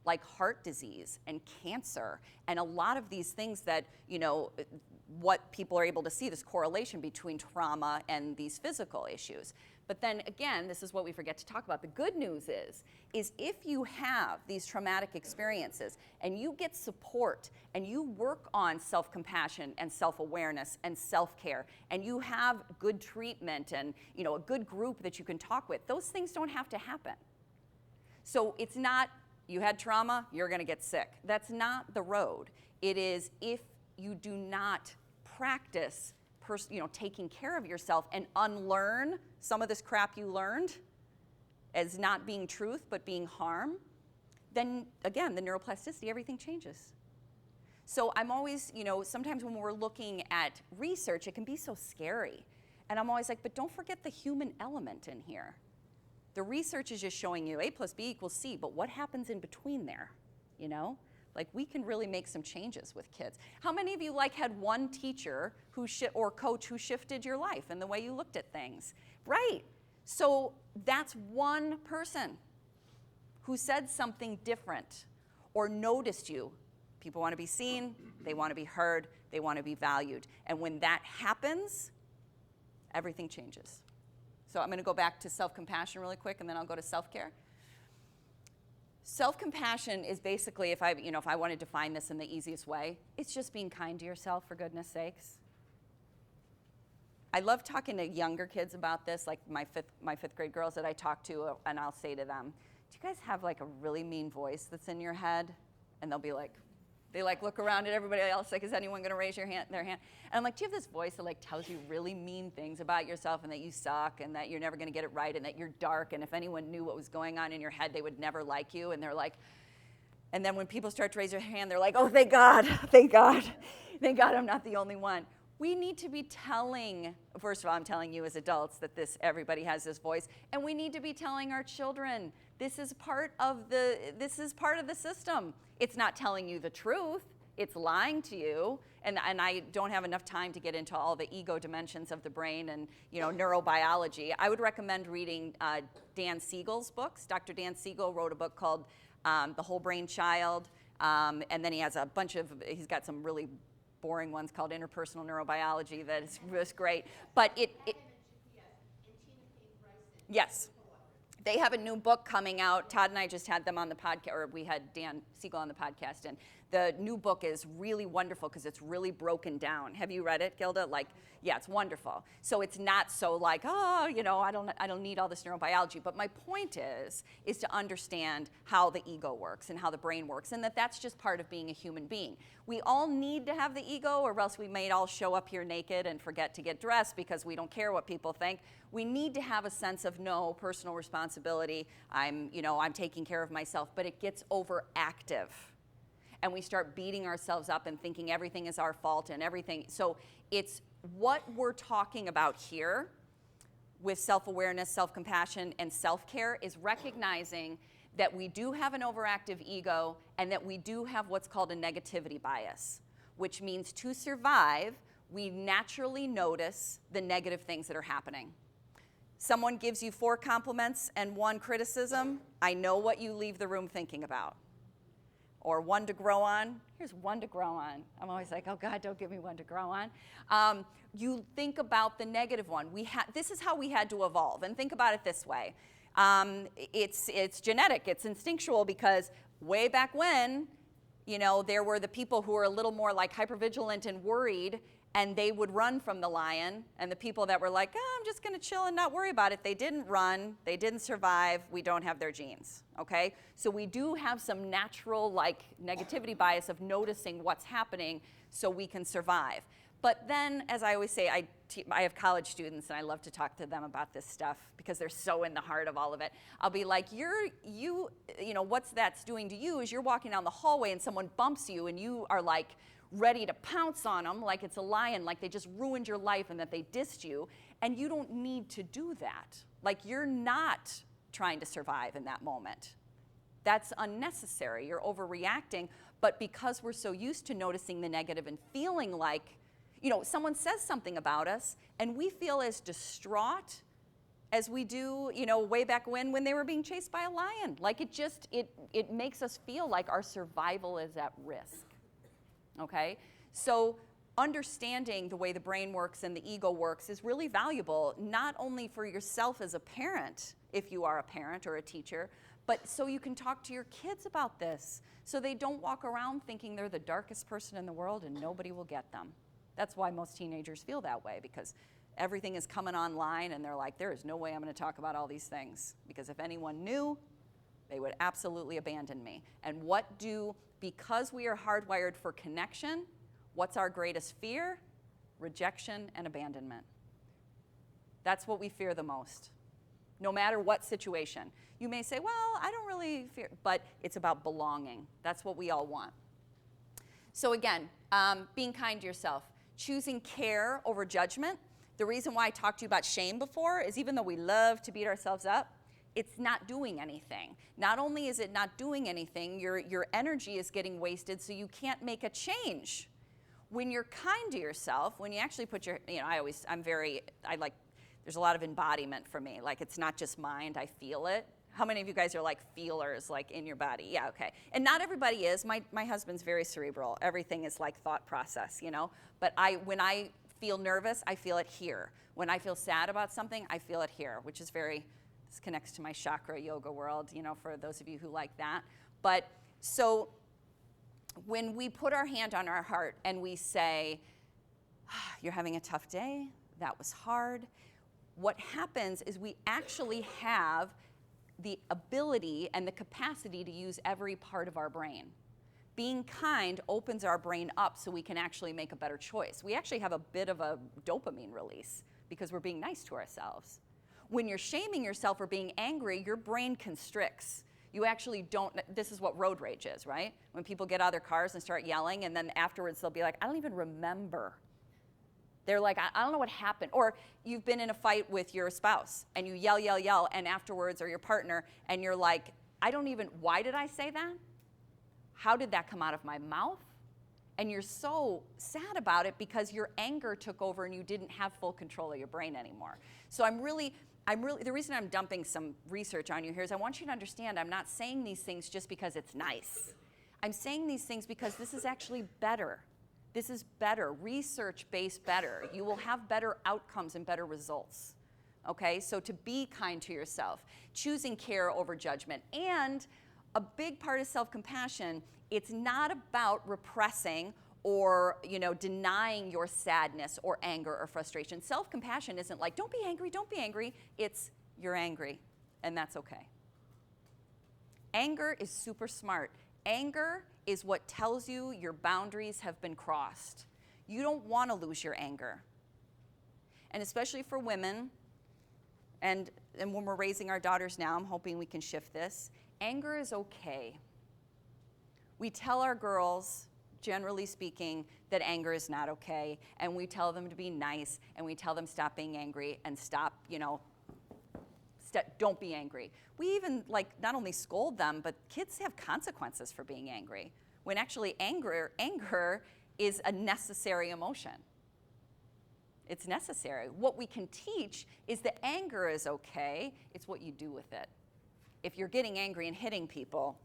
like heart disease and cancer, and a lot of these things that, you know, what people are able to see, this correlation between trauma and these physical issues. But then again, this is what we forget to talk about. The good news is if you have these traumatic experiences and you get support and you work on self-compassion and self-awareness and self-care, and you have good treatment and, you know, a good group that you can talk with, those things don't have to happen. So it's not, you had trauma, you're gonna get sick. That's not the road. It is, if you do not practice taking care of yourself and unlearn some of this crap you learned as not being truth but being harm, then again, the neuroplasticity, everything changes. So I'm always, you know, sometimes when we're looking at research, it can be so scary. And I'm always like, but don't forget the human element in here. The research is just showing you A plus B equals C, but what happens in between there, you know? Like, we can really make some changes with kids. How many of you had one teacher or coach who shifted your life and the way you looked at things? Right. So that's one person who said something different or noticed you. People want to be seen, they want to be heard, they want to be valued. And when that happens, everything changes. So I'm going to go back to self-compassion really quick, and then I'll go to self-care. Self-compassion is basically, if I want to define this in the easiest way, it's just being kind to yourself, for goodness sakes. I love talking to younger kids about this, like my fifth grade girls that I talk to, and I'll say to them, do you guys have like a really mean voice that's in your head? And they'll be like, they look around at everybody else, like, is anyone going to raise their hand? And I'm like, do you have this voice that tells you really mean things about yourself, and that you suck, and that you're never going to get it right, and that you're dark, and if anyone knew what was going on in your head, they would never like you? And they're like, and then when people start to raise their hand, they're like, oh, thank God, thank God, thank God I'm not the only one. We need to be telling, first of all, I'm telling you as adults that everybody has this voice, and we need to be telling our children, this is part of the system. It's not telling you the truth, it's lying to you, and I don't have enough time to get into all the ego dimensions of the brain and, you know, neurobiology. I would recommend reading Dan Siegel's books. Dr. Dan Siegel wrote a book called The Whole Brain Child, and then he's got some really boring ones called Interpersonal Neurobiology that is just great. But yes. They have a new book coming out. Todd and I just had them on the podcast, or we had Dan Siegel on the podcast, and the new book is really wonderful because it's really broken down. Have you read it, Gilda? Yeah, it's wonderful. So it's not so I don't need all this neurobiology. But my point is to understand how the ego works and how the brain works, and that's just part of being a human being. We all need to have the ego, or else we may all show up here naked and forget to get dressed because we don't care what people think. We need to have a sense of personal responsibility. I'm taking care of myself, but it gets overactive. And we start beating ourselves up and thinking everything is our fault and everything. So it's what we're talking about here with self-awareness, self-compassion, and self-care is recognizing that we do have an overactive ego and that we do have what's called a negativity bias, which means to survive, we naturally notice the negative things that are happening. Someone gives you 4 compliments and 1 criticism, I know what you leave the room thinking about. Or 1 to grow on. Here's 1 to grow on. I'm always like, oh God, don't give me 1 to grow on. You think about the negative one. This is how we had to evolve. And think about it this way. It's genetic, it's instinctual, because way back when, there were the people who were a little more like hypervigilant and worried, and they would run from the lion, and the people that were like, I'm just going to chill and not worry about it, they didn't run, they didn't survive, we don't have their genes, okay? So we do have some natural negativity bias of noticing what's happening so we can survive. But then, as I always say, I have college students, and I love to talk to them about this stuff because they're so in the heart of all of it. I'll be like, what's that's doing to you is you're walking down the hallway and someone bumps you, and you are like ready to pounce on them like it's a lion, like they just ruined your life and that they dissed you, and you don't need to do that. Like, you're not trying to survive in that moment. That's unnecessary. You're overreacting, but because we're so used to noticing the negative and feeling like, someone says something about us, and we feel as distraught as we do, way back when they were being chased by a lion. Like, it makes us feel like our survival is at risk, okay? So understanding the way the brain works and the ego works is really valuable, not only for yourself as a parent, if you are a parent or a teacher, but so you can talk to your kids about this, so they don't walk around thinking they're the darkest person in the world and nobody will get them. That's why most teenagers feel that way, because everything is coming online and they're like, there is no way I'm going to talk about all these things, because if anyone knew, they would absolutely abandon me. And because we are hardwired for connection, what's our greatest fear? Rejection and abandonment. That's what we fear the most, no matter what situation. You may say, well, I don't really fear, but it's about belonging. That's what we all want. So again, being kind to yourself. Choosing care over judgment. The reason why I talked to you about shame before is even though we love to beat ourselves up, it's not doing anything. Not only is it not doing anything, your energy is getting wasted, so you can't make a change. When you're kind to yourself, when you actually put there's a lot of embodiment for me. Like, it's not just mind, I feel it. How many of you guys are like feelers, like in your body? Yeah, okay. And not everybody is. My husband's very cerebral. Everything is like thought process, But when I feel nervous, I feel it here. When I feel sad about something, I feel it here, which is this connects to my chakra yoga world, for those of you who like that. But so when we put our hand on our heart and we say, you're having a tough day, that was hard, what happens is we actually have the ability and the capacity to use every part of our brain. Being kind opens our brain up so we can actually make a better choice. We actually have a bit of a dopamine release because we're being nice to ourselves. When you're shaming yourself or being angry, your brain constricts. You actually don't, this is what road rage is, right? When people get out of their cars and start yelling, and then afterwards they'll be like, I don't even remember. They're like, I don't know what happened. Or you've been in a fight with your spouse, and you yell, and afterwards, or your partner, and you're like, why did I say that? How did that come out of my mouth? And you're so sad about it because your anger took over and you didn't have full control of your brain anymore. So the reason I'm dumping some research on you here is I want you to understand I'm not saying these things just because it's nice. I'm saying these things because this is actually better. This is better, research-based better. You will have better outcomes and better results, okay? So to be kind to yourself, choosing care over judgment. And a big part of self-compassion, it's not about repressing or denying your sadness or anger or frustration. Self-compassion isn't like, don't be angry, don't be angry. It's, you're angry, and that's okay. Anger is super smart. Anger is what tells you your boundaries have been crossed. You don't want to lose your anger. And especially for women, and when we're raising our daughters now, I'm hoping we can shift this. Anger is okay. We tell our girls, generally speaking, that anger is not okay, and we tell them to be nice, and we tell them stop being angry and stop, don't be angry. We even not only scold them, but kids have consequences for being angry, when actually anger is a necessary emotion. It's necessary. What we can teach is that anger is okay, it's what you do with it. If you're getting angry and hitting people,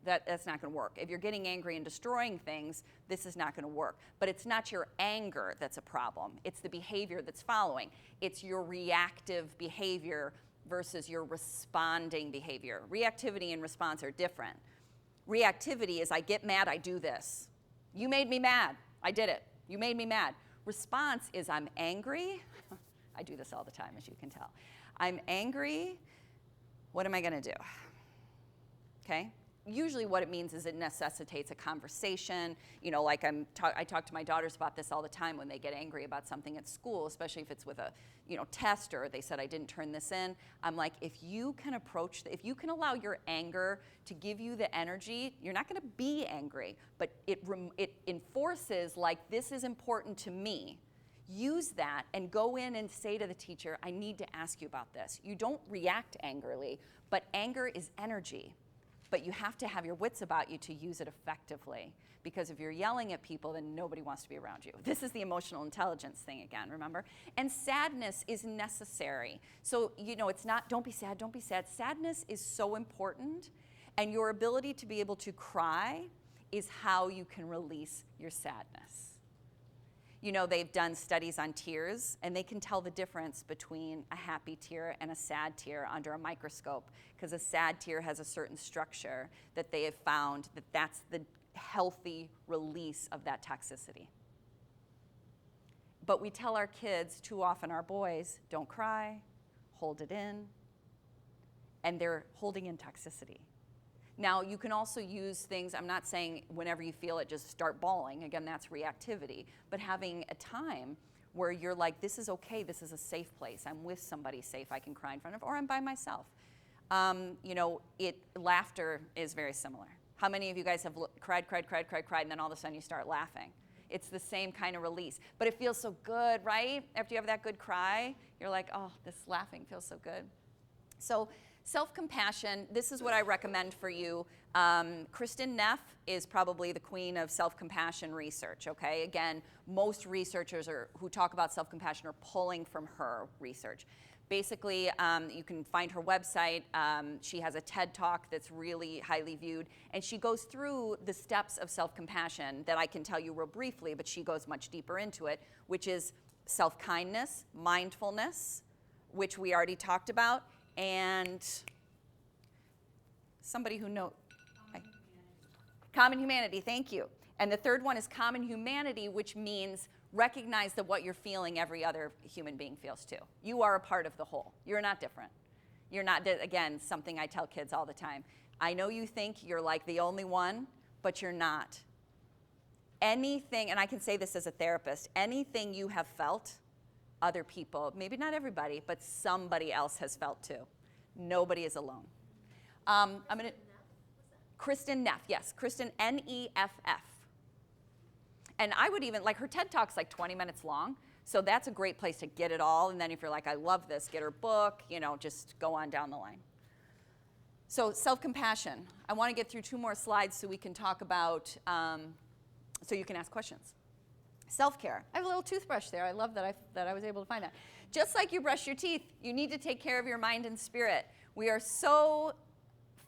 that's not going to work. If you're getting angry and destroying things, this is not going to work. But it's not your anger that's a problem. It's the behavior that's following. It's your reactive behavior versus your responding behavior. Reactivity and response are different. Reactivity is I get mad, I do this. You made me mad, I did it. You made me mad. Response is I'm angry. I do this all the time, as you can tell. I'm angry. What am I going to do? Okay? Usually what it means is it necessitates a conversation. You know, like I talk to my daughters about this all the time when they get angry about something at school, especially if it's with a, test, or they said I didn't turn this in. I'm like, if you can if you can allow your anger to give you the energy, you're not going to be angry, but it enforces, like, this is important to me. Use that and go in and say to the teacher, I need to ask you about this. You don't react angrily, but anger is energy. But you have to have your wits about you to use it effectively. Because if you're yelling at people, then nobody wants to be around you. This is the emotional intelligence thing again, remember? And sadness is necessary. So, it's not, don't be sad, don't be sad. Sadness is so important. And your ability to be able to cry is how you can release your sadness. They've done studies on tears, and they can tell the difference between a happy tear and a sad tear under a microscope, because a sad tear has a certain structure that they have found that's the healthy release of that toxicity. But we tell our kids, too often our boys, don't cry, hold it in, and they're holding in toxicity. Now, you can also use things, I'm not saying whenever you feel it, just start bawling. Again, that's reactivity. But having a time where you're like, this is okay, this is a safe place. I'm with somebody safe I can cry in front of, or I'm by myself. Laughter is very similar. How many of you guys have cried, and then all of a sudden you start laughing? It's the same kind of release. But it feels so good, right? After you have that good cry, you're like, oh, this laughing feels so good. So, self-compassion, this is what I recommend for you. Kristin Neff is probably the queen of self-compassion research, okay? Again, most researchers who talk about self-compassion are pulling from her research. Basically, you can find her website. She has a TED Talk that's really highly viewed, and she goes through the steps of self-compassion that I can tell you real briefly, but she goes much deeper into it, which is self-kindness, mindfulness, which we already talked about, and somebody who knows. Common humanity, thank you. And the third one is common humanity, which means recognize that what you're feeling, every other human being feels too. You are a part of the whole. You're not different. You're not, again, something I tell kids all the time. I know you think you're like the only one, but you're not. Anything, and I can say this as a therapist, anything you have felt, other people, maybe not everybody, but somebody else has felt too. Nobody is alone. Kristin Neff, yes, Kristin, N-E-F-F. And I would even, her TED Talk's like 20 minutes long, so that's a great place to get it all. And then if you're like, I love this, get her book, just go on down the line. So self-compassion. I want to get through 2 more slides so we can talk about, so you can ask questions. Self-care. I have a little toothbrush there. I love that I was able to find that. Just like you brush your teeth, you need to take care of your mind and spirit. We are so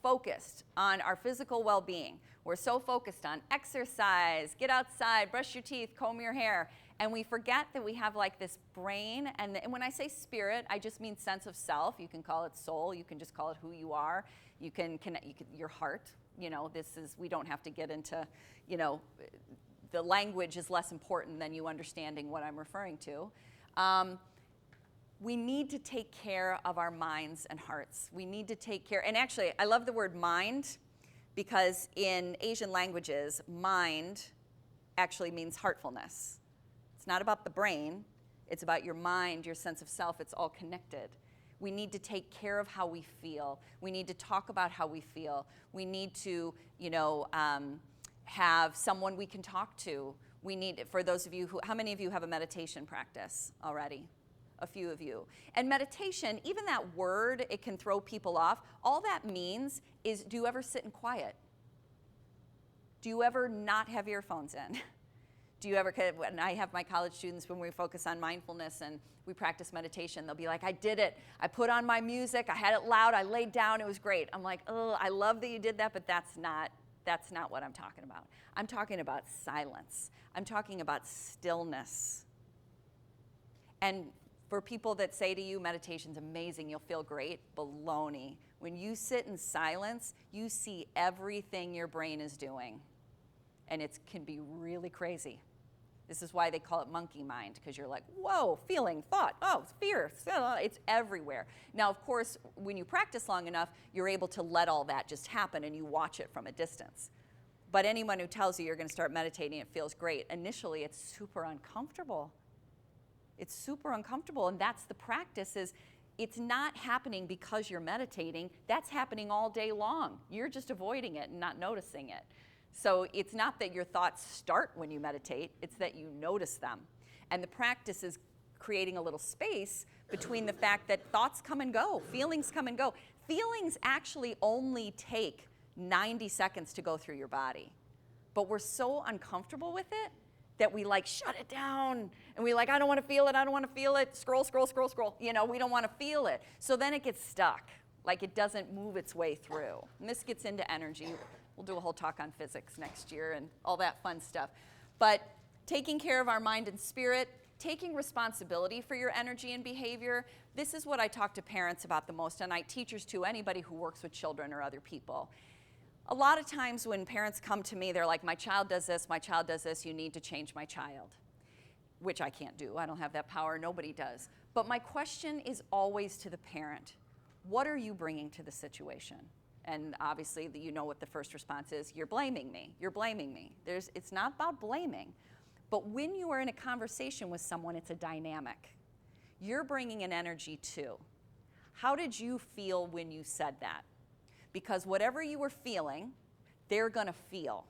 focused on our physical well-being. We're so focused on exercise, get outside, brush your teeth, comb your hair, and we forget that we have this brain, and when I say spirit, I just mean sense of self. You can call it soul, you can just call it who you are, you can connect, your heart. We don't have to get into, the language is less important than you understanding what I'm referring to. We need to take care of our minds and hearts. We need to take care, and actually, I love the word mind, because in Asian languages, mind actually means heartfulness. It's not about the brain, it's about your mind, your sense of self, it's all connected. We need to take care of how we feel. We need to talk about how we feel. We need to, have someone we can talk to. We need, for those of you how many of you have a meditation practice already? A few of you. And meditation, even that word, it can throw people off. All that means is, do you ever sit in quiet? Do you ever not have earphones in? Do you ever, when I have my college students, when we focus on mindfulness and we practice meditation, they'll be like, I did it. I put on my music, I had it loud, I laid down, it was great. I'm like, oh, I love that you did that, but that's not what I'm talking about. I'm talking about silence. I'm talking about stillness. And For people that say to you, meditation's amazing, you'll feel great, baloney. When you sit in silence, you see everything your brain is doing. And it can be really crazy. This is why they call it monkey mind, because you're like, whoa, feeling, thought, oh, fear, it's everywhere. Now, of course, when you practice long enough, you're able to let all that just happen and you watch it from a distance. But anyone who tells you you're going to start meditating, it feels great, initially it's super uncomfortable. It's super uncomfortable, and that's the practice. Is it's not happening because you're meditating. That's happening all day long. You're just avoiding it and not noticing it. So it's not that your thoughts start when you meditate, it's that you notice them. And the practice is creating a little space between the fact that thoughts come and go, feelings come and go. Feelings actually only take 90 seconds to go through your body. But we're so uncomfortable with it that we like shut it down. And we like, I don't want to feel it, I don't want to feel it. Scroll, scroll, scroll, scroll. You know, we don't want to feel it. So then it gets stuck. Like it doesn't move its way through. And this gets into energy. We'll do a whole talk on physics next year and all that fun stuff. But taking care of our mind and spirit, taking responsibility for your energy and behavior, this is what I talk to parents about the most, and I teachers too, anybody who works with children or other people. A lot of times when parents come to me, they're like, my child does this, you need to change my child, which I can't do. I don't have that power, nobody does. But my question is always to the parent, what are you bringing to the situation? And obviously, you know what the first response is, you're blaming me, you're blaming me. It's not about blaming, but when you are in a conversation with someone, it's a dynamic. You're bringing an energy too. How did you feel when you said that? Because whatever you were feeling, they're gonna feel.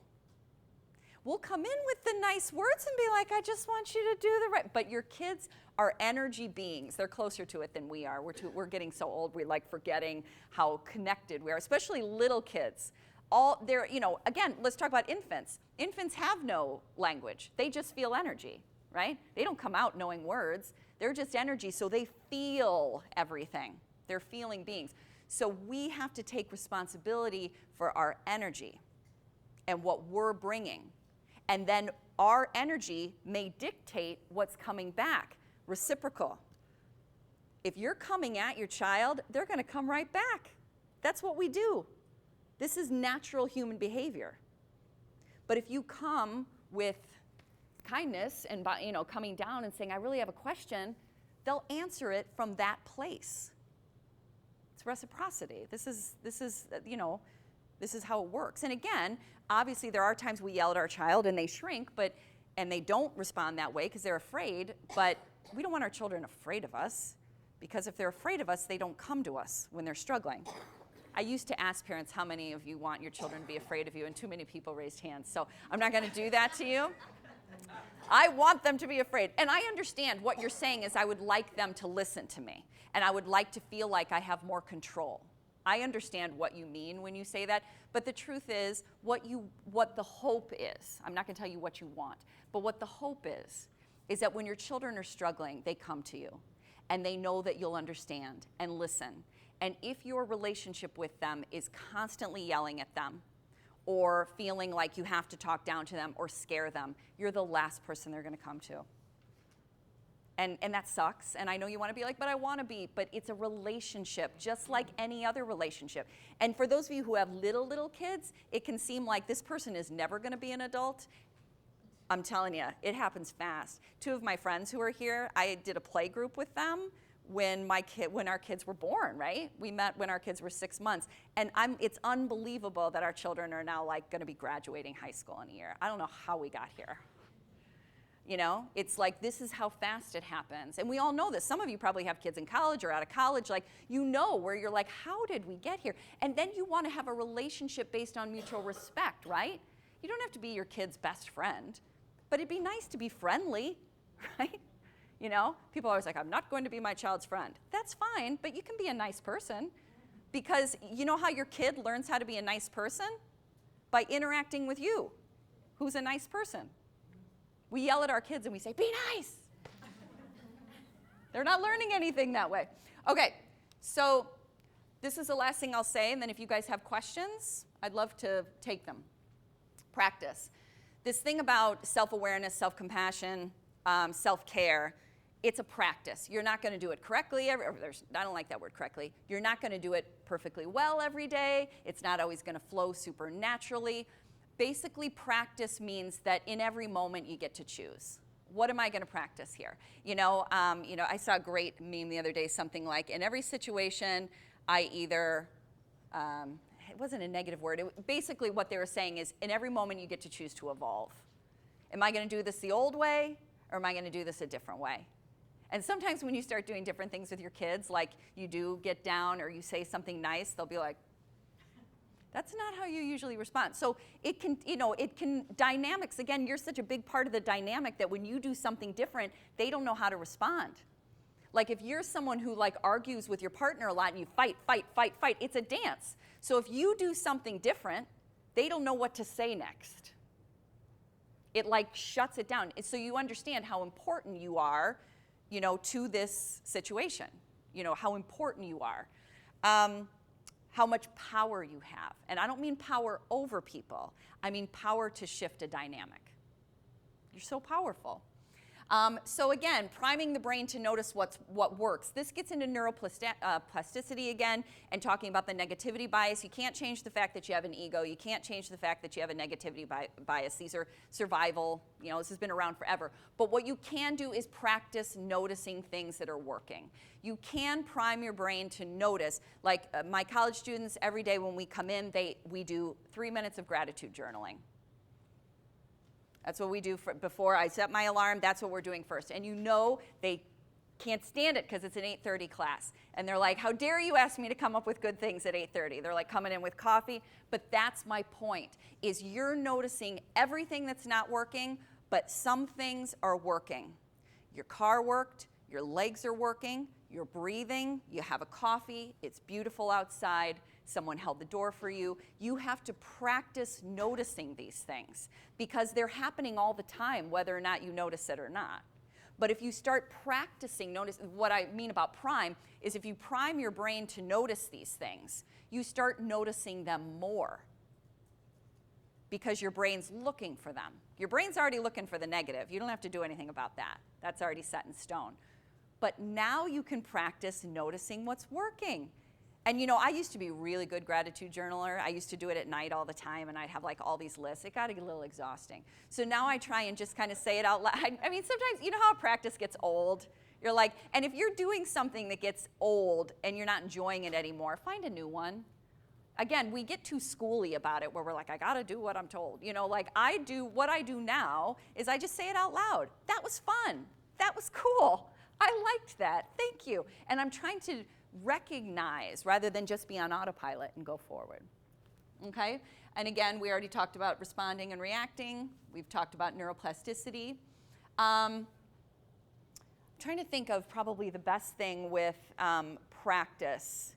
We'll come in with the nice words and be like, I just want you to do the right, but your kids are energy beings. They're closer to it than we are. We're getting so old, we like forgetting how connected we are, especially little kids. Again, let's talk about infants. Infants have no language. They just feel energy, right? They don't come out knowing words. They're just energy, so they feel everything. They're feeling beings. So we have to take responsibility for our energy and what we're bringing. And then our energy may dictate what's coming back. Reciprocal. If you're coming at your child, they're going to come right back. That's what we do. This is natural human behavior. But if you come with kindness and coming down and saying, I really have a question, they'll answer it from that place. It's reciprocity. This is how it works. And again, obviously there are times we yell at our child and they shrink, and they don't respond that way because they're afraid, but we don't want our children afraid of us, because if they're afraid of us, they don't come to us when they're struggling. I used to ask parents, how many of you want your children to be afraid of you? And too many people raised hands, so I'm not going to do that to you. I want them to be afraid. And I understand what you're saying is I would like them to listen to me, and I would like to feel like I have more control. I understand what you mean when you say that, but the truth is what the hope is. I'm not going to tell you what you want, but what the hope is that when your children are struggling, they come to you, and they know that you'll understand and listen. And if your relationship with them is constantly yelling at them, or feeling like you have to talk down to them or scare them, you're the last person they're going to come to. And that sucks. And I know you want to be like, but I want to be. But it's a relationship, just like any other relationship. And for those of you who have little kids, it can seem like this person is never going to be an adult. I'm telling you, it happens fast. Two of my friends who are here, I did a play group with them when our kids were born, right? We met when our kids were 6 months. And it's unbelievable that our children are now like going to be graduating high school in a year. I don't know how we got here. It's like, this is how fast it happens. And we all know this. Some of you probably have kids in college or out of college, where you're like, how did we get here? And then you want to have a relationship based on mutual respect, right? You don't have to be your kid's best friend, but it'd be nice to be friendly, right? People are always like, I'm not going to be my child's friend. That's fine, but you can be a nice person, because you know how your kid learns how to be a nice person? By interacting with you, who's a nice person. We yell at our kids and we say, be nice. They're not learning anything that way. Okay, so this is the last thing I'll say, and then if you guys have questions, I'd love to take them. Practice. This thing about self-awareness, self-compassion, self-care, it's a practice. You're not going to do it correctly. I don't like that word correctly. You're not going to do it perfectly well every day. It's not always going to flow super naturally. Basically, practice means that in every moment you get to choose. What am I going to practice here? I saw a great meme the other day, something like, in every situation, I either, it wasn't a negative word. Basically, what they were saying is, in every moment you get to choose to evolve. Am I going to do this the old way, or am I going to do this a different way? And sometimes when you start doing different things with your kids, like you do get down or you say something nice, they'll be like, that's not how you usually respond. So dynamics, again, you're such a big part of the dynamic that when you do something different, they don't know how to respond. Like if you're someone who like argues with your partner a lot and you fight, it's a dance. So if you do something different, they don't know what to say next. It like shuts it down. So you understand how important you are, to this situation, how important you are, how much power you have. And I don't mean power over people. I mean power to shift a dynamic. You're so powerful. So again, priming the brain to notice what works. This gets into neuroplasticity again and talking about the negativity bias. You can't change the fact that you have an ego. You can't change the fact that you have a negativity bias. These are survival. This has been around forever. But what you can do is practice noticing things that are working. You can prime your brain to notice. Like my college students, every day when we come in, we do 3 minutes of gratitude journaling. That's what we do before I set my alarm. That's what we're doing first. And they can't stand it because it's an 8:30 class. And they're like, how dare you ask me to come up with good things at 8:30? They're like coming in with coffee. But that's my point, is you're noticing everything that's not working, but some things are working. Your car worked, your legs are working, you're breathing, you have a coffee, it's beautiful outside, someone held the door for you. You have to practice noticing these things because they're happening all the time, whether or not you notice it or not. But if you start practicing, what I mean about prime is if you prime your brain to notice these things, you start noticing them more because your brain's looking for them. Your brain's already looking for the negative. You don't have to do anything about that. That's already set in stone. But now you can practice noticing what's working. And I used to be a really good gratitude journaler. I used to do it at night all the time, and I'd have like all these lists. It got to get a little exhausting. So now I try and just kind of say it out loud. I mean, sometimes, how practice gets old? You're like, and if you're doing something that gets old and you're not enjoying it anymore, find a new one. Again, we get too schooly about it where we're like, I got to do what I'm told. What I do now is I just say it out loud. That was fun. That was cool. I liked that. Thank you. And I'm trying to recognize rather than just be on autopilot and go forward. Okay? And again, we already talked about responding and reacting. We've talked about neuroplasticity. I'm trying to think of probably the best thing with practice.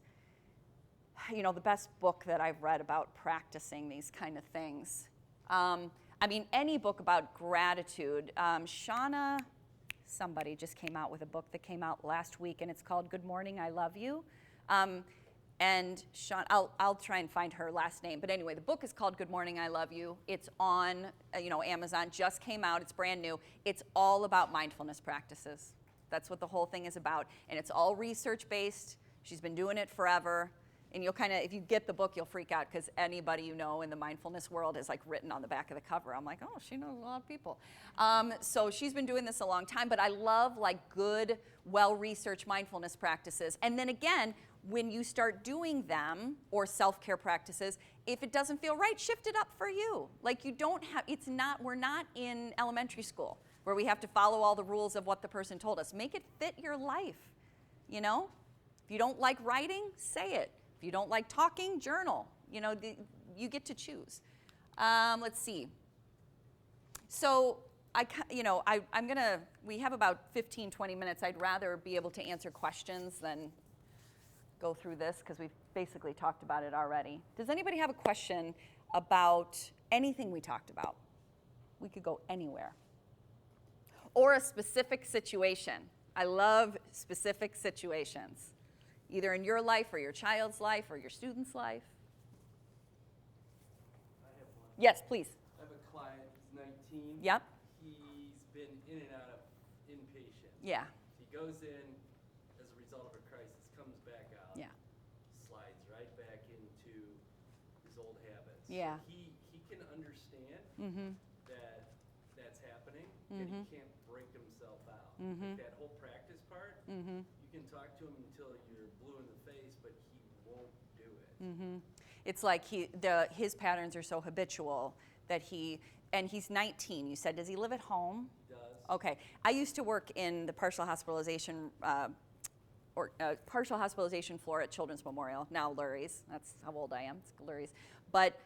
The best book that I've read about practicing these kind of things. Any book about gratitude. Shauna, somebody just came out with a book that came out last week, and it's called Good Morning, I Love You. And Sean, I'll try and find her last name. But anyway, the book is called Good Morning, I Love You. It's on Amazon, just came out. It's brand new. It's all about mindfulness practices. That's what the whole thing is about. And it's all research-based. She's been doing it forever. And you'll kind of, if you get the book, you'll freak out because anybody in the mindfulness world is like written on the back of the cover. I'm like, oh, she knows a lot of people. So she's been doing this a long time, but I love like good, well-researched mindfulness practices. And then again, when you start doing them or self-care practices, if it doesn't feel right, shift it up for you. Like we're not in elementary school where we have to follow all the rules of what the person told us. Make it fit your life, If you don't like writing, say it. If you don't like talking, journal. You get to choose. Let's see. So we have about 15, 20 minutes. I'd rather be able to answer questions than go through this because we've basically talked about it already. Does anybody have a question about anything we talked about? We could go anywhere. Or a specific situation. I love specific situations. Either in your life or your child's life or your student's life. I have one. Yes, please. I have a client who's 19. Yep. He's been in and out of inpatient. Yeah. goes in as a result of a crisis, comes back out, Yeah. slides right back into his old habits. Yeah. He can understand Mm-hmm. that that's happening, and he can't break himself out. Like that whole practice part, you can talk to him until you're blue in the face, but he won't do it. It's like his patterns are so habitual that and he's 19. You said, does he live at home? He does. Okay. I used to work in the partial hospitalization floor at Children's Memorial, now Lurie's. That's how old I am. It's Lurie's. But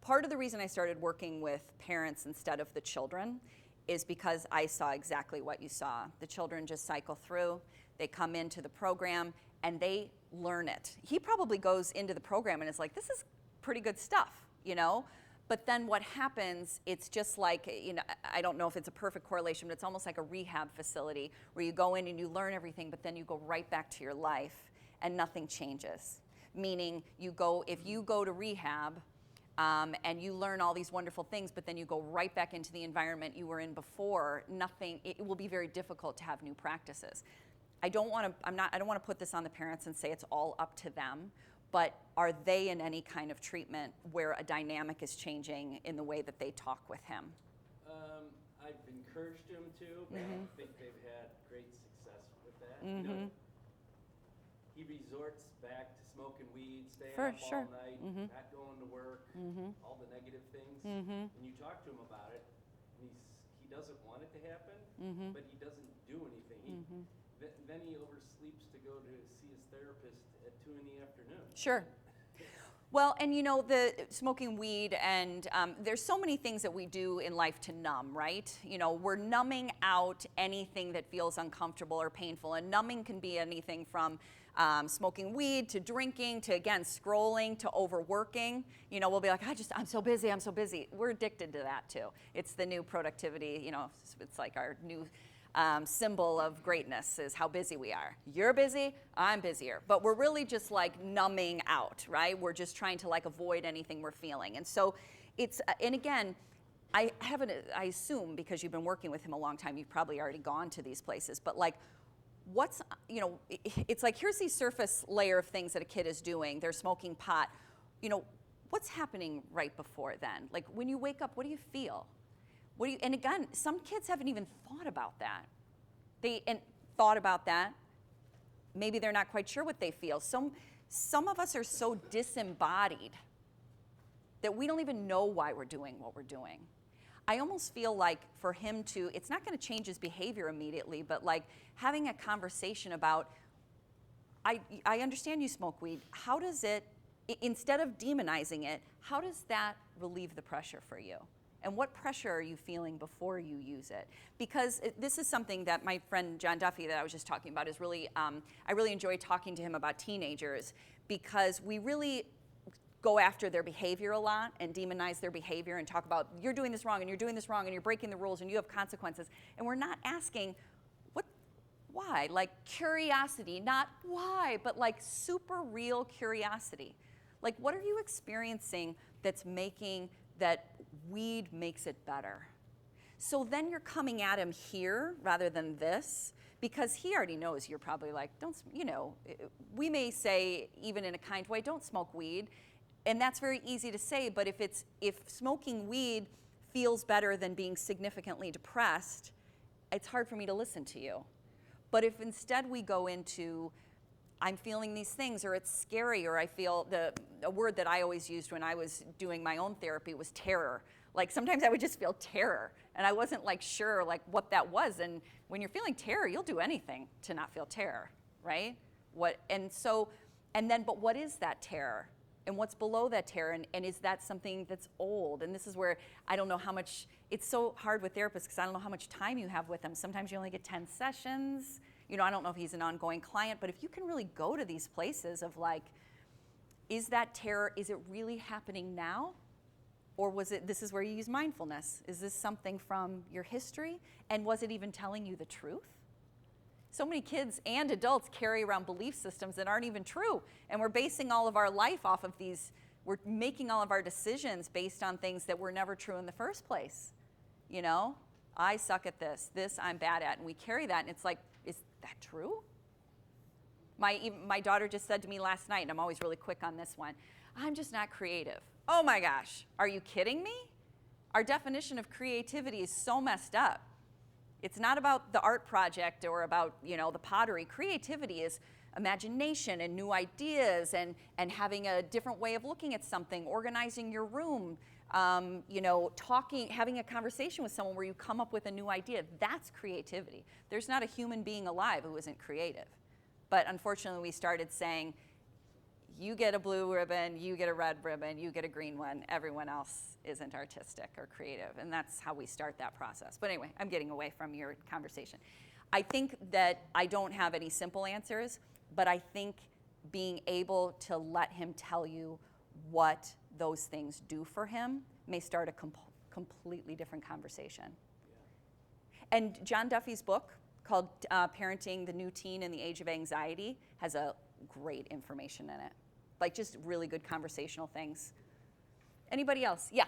part of the reason I started working with parents instead of the children is because I saw exactly what you saw. The children just cycle through, they come into the program, and they learn it. He probably goes into the program and is like, this is pretty good stuff, you know? But then what happens, it's just like, you know, I don't know if it's a perfect correlation, but it's almost like a rehab facility where you go in and you learn everything, but then you go right back to your life and nothing changes. Meaning if you go to rehab, and you learn all these wonderful things, but then you go right back into the environment you were in before, it will be very difficult to have new practices. I don't want to put this on the parents and say it's all up to them, but are they in any kind of treatment where a dynamic is changing in the way that they talk with him? I've encouraged him to, but I don't think they've had great success with that. You know, he resorts back to smoking weed, staying up all night, not going to work, all the negative things. And you talk to him about it, and he doesn't want it to happen, but he doesn't do anything. Then he oversleeps to go to see his therapist at 2 in the afternoon. Sure. Well, and you know, the smoking weed, and there's so many things that we do in life to numb, right? You know, we're numbing out anything that feels uncomfortable or painful, and numbing can be anything from smoking weed to drinking to, again, scrolling to overworking. You know, we'll be like, I'm so busy. We're addicted to that too. It's the new productivity, you know, it's like our new symbol of greatness is how busy we are. You're busy, I'm busier. But we're really just like numbing out, right? We're just trying to like avoid anything we're feeling. And so it's, and again, I assume because you've been working with him a long time, you've probably already gone to these places, but like, you know, it's like, here's the surface layer of things that a kid is doing. They're smoking pot. You know, what's happening right before then? Like when you wake up, what do you feel? And again, some kids haven't even thought about that. Maybe they're not quite sure what they feel. Some of us are so disembodied that we don't even know why we're doing what we're doing. I almost feel like for him to, it's not going to change his behavior immediately, but like having a conversation about, I understand you smoke weed. How does it, instead of demonizing it, how does that relieve the pressure for you? And what pressure are you feeling before you use it? Because this is something that my friend John Duffy that I was just talking about is really, I really enjoy talking to him about teenagers because we really go after their behavior a lot and demonize their behavior and talk about you're doing this wrong and you're doing this wrong and you're breaking the rules and you have consequences. And we're not asking why? Like curiosity, not why, but like super real curiosity. Like what are you experiencing that's making that weed makes it better? So then you're coming at him here rather than this because he already knows you're probably like, we may say even in a kind way, don't smoke weed. And that's very easy to say, but if smoking weed feels better than being significantly depressed, it's hard for me to listen to you. But if instead we go into, I'm feeling these things, or it's scary, or I feel a word that I always used when I was doing my own therapy was terror. Like sometimes I would just feel terror, and I wasn't like sure like what that was. And when you're feeling terror, you'll do anything to not feel terror, right? But what is that terror? And what's below that terror? And is that something that's old? And this is where I don't know how much, it's so hard with therapists because I don't know how much time you have with them. Sometimes you only get 10 sessions. You know, I don't know if he's an ongoing client, but if you can really go to these places of like, is that terror, is it really happening now? Or this is where you use mindfulness. Is this something from your history? And was it even telling you the truth? So many kids and adults carry around belief systems that aren't even true. And we're basing all of our life off of these, we're making all of our decisions based on things that were never true in the first place. You know, I suck at this I'm bad at, and we carry that, and it's like, Is that true? My daughter just said to me last night, and I'm always really quick on this one, I'm just not creative. Oh my gosh, are you kidding me? Our definition of creativity is so messed up. It's not about the art project or about, the pottery. Creativity is imagination and new ideas and having a different way of looking at something, organizing your room, talking, having a conversation with someone where you come up with a new idea. That's creativity. There's not a human being alive who isn't creative. But unfortunately, we started saying, you get a blue ribbon, you get a red ribbon, you get a green one, everyone else isn't artistic or creative. And that's how we start that process. But anyway, I'm getting away from your conversation. I think that I don't have any simple answers, but I think being able to let him tell you what those things do for him may start a completely different conversation. Yeah. And John Duffy's book called Parenting the New Teen in the Age of Anxiety has a great information in it. Like just really good conversational things. Anybody else? Yeah.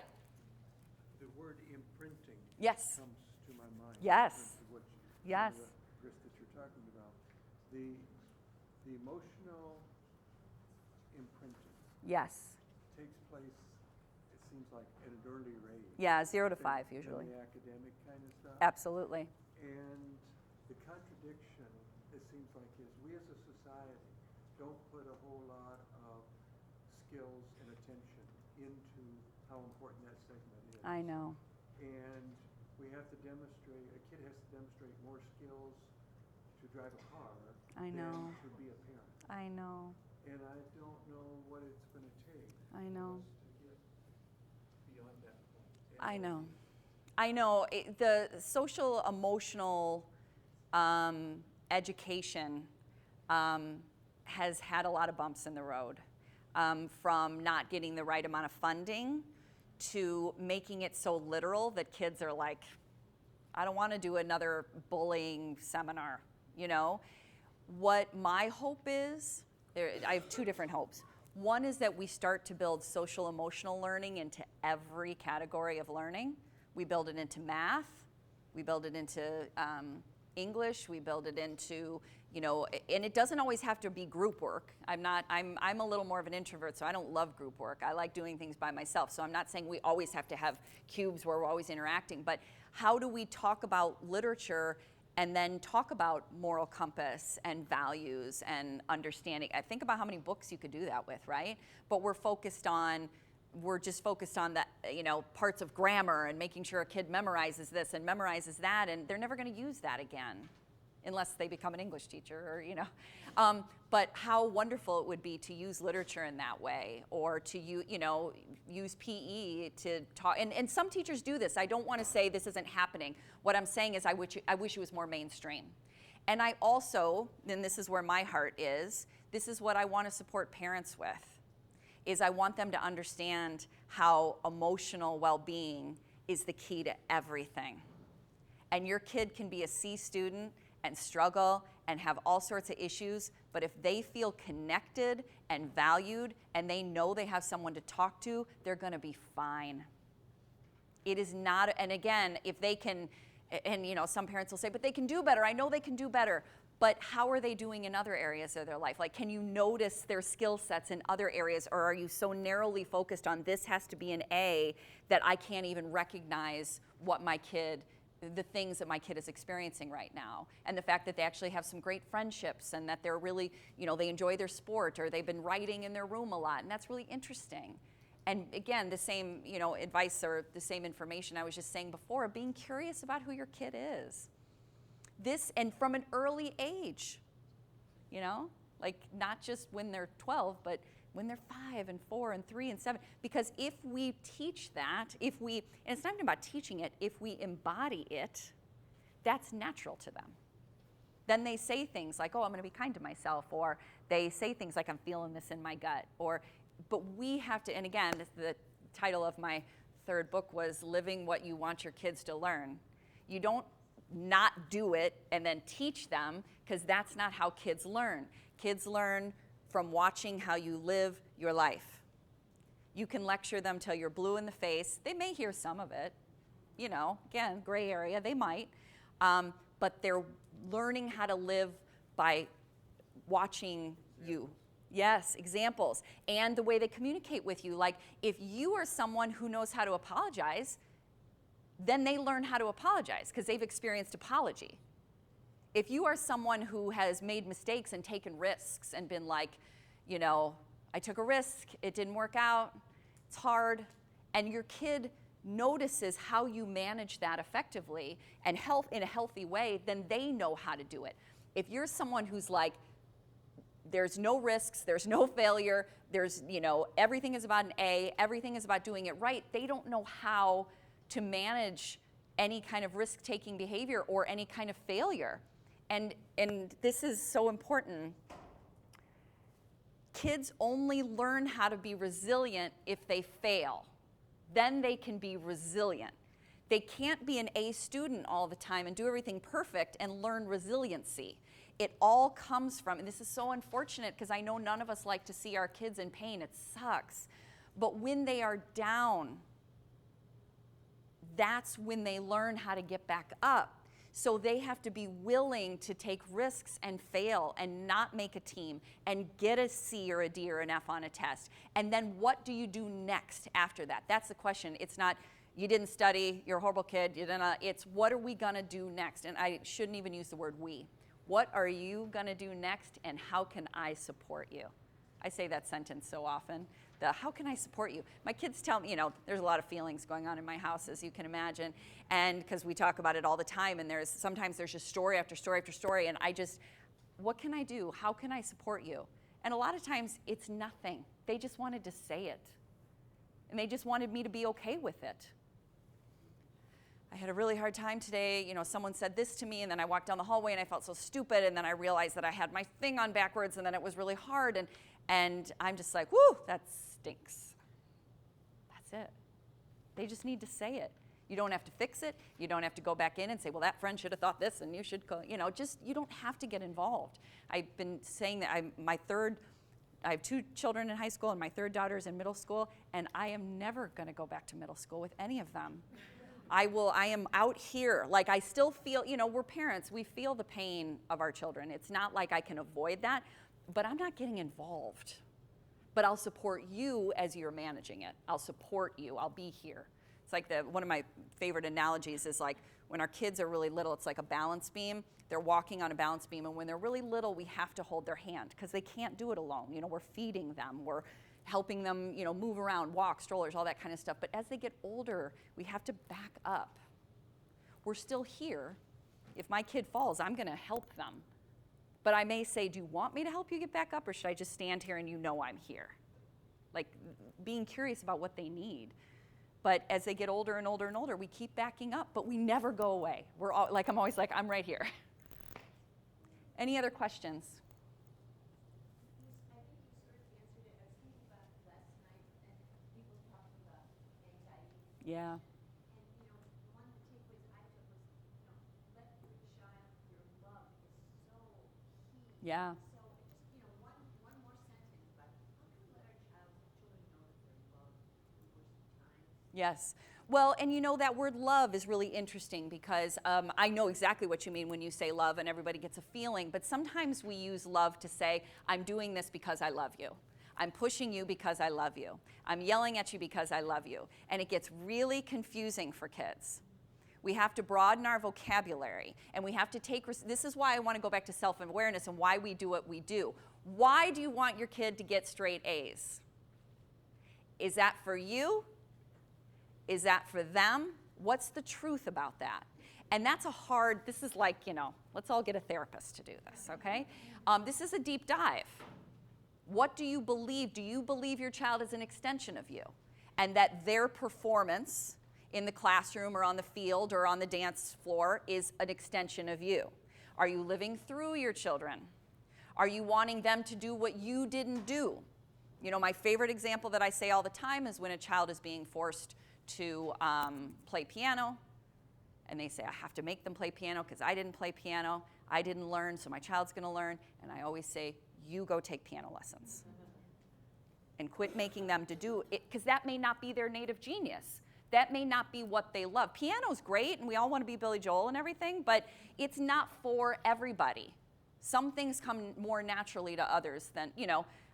The word imprinting Yes. comes to my mind. Yes. In terms of what Yes. Chris, that you're talking about. The emotional imprinting Yes. takes place, it seems like, at an earlier age. Yeah, 0 to than- 5 than usually. the academic kind of stuff. Absolutely. And the contradiction, it seems like, is we as a society don't put a whole lot of skills and attention into how important that segment is. I know. And we have to demonstrate, a kid has to demonstrate more skills to drive a car I know. than to be a parent. I know. And I don't know what it's going to take I know. for us to get beyond that point. I know. I know. The social emotional education has had a lot of bumps in the road, from not getting the right amount of funding to making it so literal that kids are like, I don't want to do another bullying seminar, What my hope is, I have two different hopes. One is that we start to build social emotional learning into every category of learning. We build it into math, we build it into English, we build it into, and it doesn't always have to be group work. I'm a little more of an introvert, so I don't love group work. I like doing things by myself. So I'm not saying we always have to have cubes where we're always interacting, but how do we talk about literature and then talk about moral compass and values and understanding? I think about how many books you could do that with, right? But we're just focused on the, parts of grammar and making sure a kid memorizes this and memorizes that, and they're never going to use that again unless they become an English teacher or, but how wonderful it would be to use literature in that way, or to use PE to talk. And some teachers do this. I don't want to say this isn't happening. What I'm saying is I wish it was more mainstream. And I also, and this is where my heart is, this is what I want to support parents with, is I want them to understand how emotional well-being is the key to everything. And your kid can be a C student and struggle and have all sorts of issues, but if they feel connected and valued and they know they have someone to talk to, they're going to be fine. It is not, and again, if they can, and some parents will say, but they can do better. I know they can do better. But how are they doing in other areas of their life? Like, can you notice their skill sets in other areas, or are you so narrowly focused on this has to be an A that I can't even recognize the things that my kid is experiencing right now, and the fact that they actually have some great friendships and that they're really, they enjoy their sport, or they've been writing in their room a lot, and that's really interesting. And again, the same, advice or the same information I was just saying before, being curious about who your kid is. This, and from an early age, like not just when they're 12, but when they're 5 and 4 and 3 and 7. Because if we teach that, and it's not even about teaching it, if we embody it, that's natural to them. Then they say things like, oh, I'm going to be kind to myself, or they say things like, I'm feeling this in my gut, but we have to, and again, the title of my third book was Living What You Want Your Kids to Learn. You don't not do it and then teach them, because that's not how kids learn. Kids learn from watching how you live your life. You can lecture them till you're blue in the face. They may hear some of it, again, gray area, they might. but they're learning how to live by watching you. Yes, examples. And the way they communicate with you. Like, if you are someone who knows how to apologize, then they learn how to apologize because they've experienced apology. If you are someone who has made mistakes and taken risks and been like, you know, I took a risk, it didn't work out, it's hard, and your kid notices how you manage that effectively and in a healthy way, then they know how to do it. If you're someone who's like, there's no risks, there's no failure, there's, you know, everything is about an A, everything is about doing it right, they don't know how to manage any kind of risk-taking behavior or any kind of failure. And this is so important. Kids only learn how to be resilient if they fail. Then they can be resilient. They can't be an A student all the time and do everything perfect and learn resiliency. It all comes from, and this is so unfortunate because I know none of us like to see our kids in pain. It sucks. But when they are down, that's when they learn how to get back up. So they have to be willing to take risks and fail and not make a team and get a C or a D or an F on a test. And then what do you do next after that? That's the question. It's not, you didn't study, you're a horrible kid, it's what are we gonna do next? And I shouldn't even use the word we. What are you gonna do next and how can I support you? I say that sentence so often. How can I support you? My kids tell me, you know, there's a lot of feelings going on in my house, as you can imagine, and because we talk about it all the time, and sometimes there's just story after story after story, and what can I do? How can I support you? And a lot of times it's nothing. They just wanted to say it, and they just wanted me to be okay with it. I had a really hard time today, you know, someone said this to me, and then I walked down the hallway and I felt so stupid, and then I realized that I had my thing on backwards, and then it was really hard, and I'm just like, whoo, that stinks. That's it. They just need to say it. You don't have to fix it. You don't have to go back in and say, well, that friend should have thought this, and you should go, you know, you don't have to get involved. I've been saying that I have 2 children in high school, and my third daughter's in middle school, and I am never going to go back to middle school with any of them. I am out here. Like, I still feel, you know, we're parents. We feel the pain of our children. It's not like I can avoid that, but I'm not getting involved. But I'll support you as you're managing it. I'll support you. I'll be here. It's like one of my favorite analogies is like when our kids are really little, it's like a balance beam. They're walking on a balance beam, and when they're really little, we have to hold their hand because they can't do it alone. You know, we're feeding them. We're helping them, you know, move around, walk, strollers, all that kind of stuff. But as they get older, we have to back up. We're still here. If my kid falls, I'm going to help them. But I may say, do you want me to help you get back up, or should I just stand here and you know I'm here? Like, being curious about what they need. But as they get older and older and older, we keep backing up, but we never go away. I'm always like, I'm right here. Any other questions? I think you sort of answered it. I was thinking about it last night, and people talking about anxiety. Yeah. And, you know, one of the takeaways I took was, you know, let your child, your love is so key. Yeah. So just, you know, one more sentence about how can we let our children know that they're loved in the worst of times? Yes. Well, and you know, that word love is really interesting because I know exactly what you mean when you say love and everybody gets a feeling, but sometimes we use love to say, I'm doing this because I love you. I'm pushing you because I love you. I'm yelling at you because I love you. And it gets really confusing for kids. We have to broaden our vocabulary, and we have to this is why I want to go back to self-awareness and why we do what we do. Why do you want your kid to get straight A's? Is that for you? Is that for them? What's the truth about that? And that's this is like, you know, let's all get a therapist to do this, okay? This is a deep dive. What do you believe? Do you believe your child is an extension of you? And that their performance in the classroom or on the field or on the dance floor is an extension of you? Are you living through your children? Are you wanting them to do what you didn't do? You know, my favorite example that I say all the time is when a child is being forced to play piano, and they say, I have to make them play piano because I didn't play piano, I didn't learn, so my child's going to learn. And I always say, you go take piano lessons. And quit making them to do it, because that may not be their native genius. That may not be what they love. Piano's great, and we all want to be Billy Joel and everything, but it's not for everybody. Some things come more naturally to others than,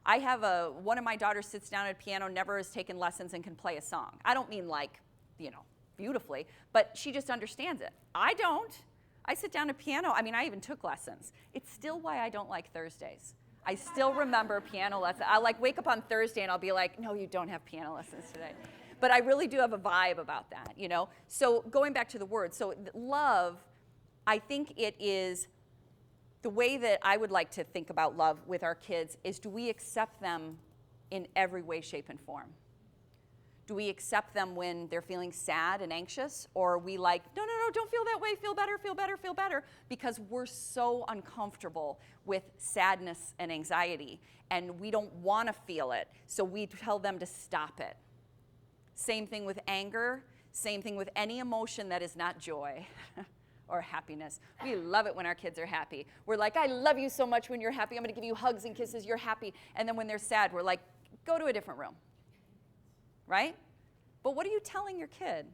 I have one of my daughters sits down at a piano, never has taken lessons, and can play a song. I don't mean like, beautifully, but she just understands it. I don't. I sit down at piano. I even took lessons. It's still why I don't like Thursdays. I still remember piano lessons. I wake up on Thursday and I'll be like, no, you don't have piano lessons today. But I really do have a vibe about that, So going back to the word, so love, I think it is, the way that I would like to think about love with our kids is, do we accept them in every way, shape, and form? Do we accept them when they're feeling sad and anxious? Or are we like, no, don't feel that way, feel better, feel better, feel better, because we're so uncomfortable with sadness and anxiety, and we don't want to feel it, so we tell them to stop it. Same thing with anger, same thing with any emotion that is not joy or happiness. We love it when our kids are happy. We're like, I love you so much when you're happy, I'm going to give you hugs and kisses, you're happy. And then when they're sad, we're like, go to a different room. Right? But what are you telling your kid?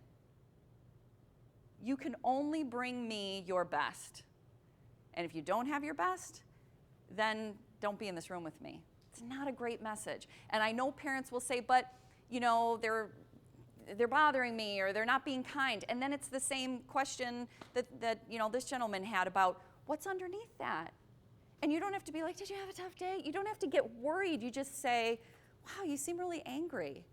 You can only bring me your best. And if you don't have your best, then don't be in this room with me. It's not a great message. And I know parents will say, but, they're bothering me, or they're not being kind. And then it's the same question that this gentleman had about what's underneath that. And you don't have to be like, did you have a tough day? You don't have to get worried. You just say, wow, you seem really angry.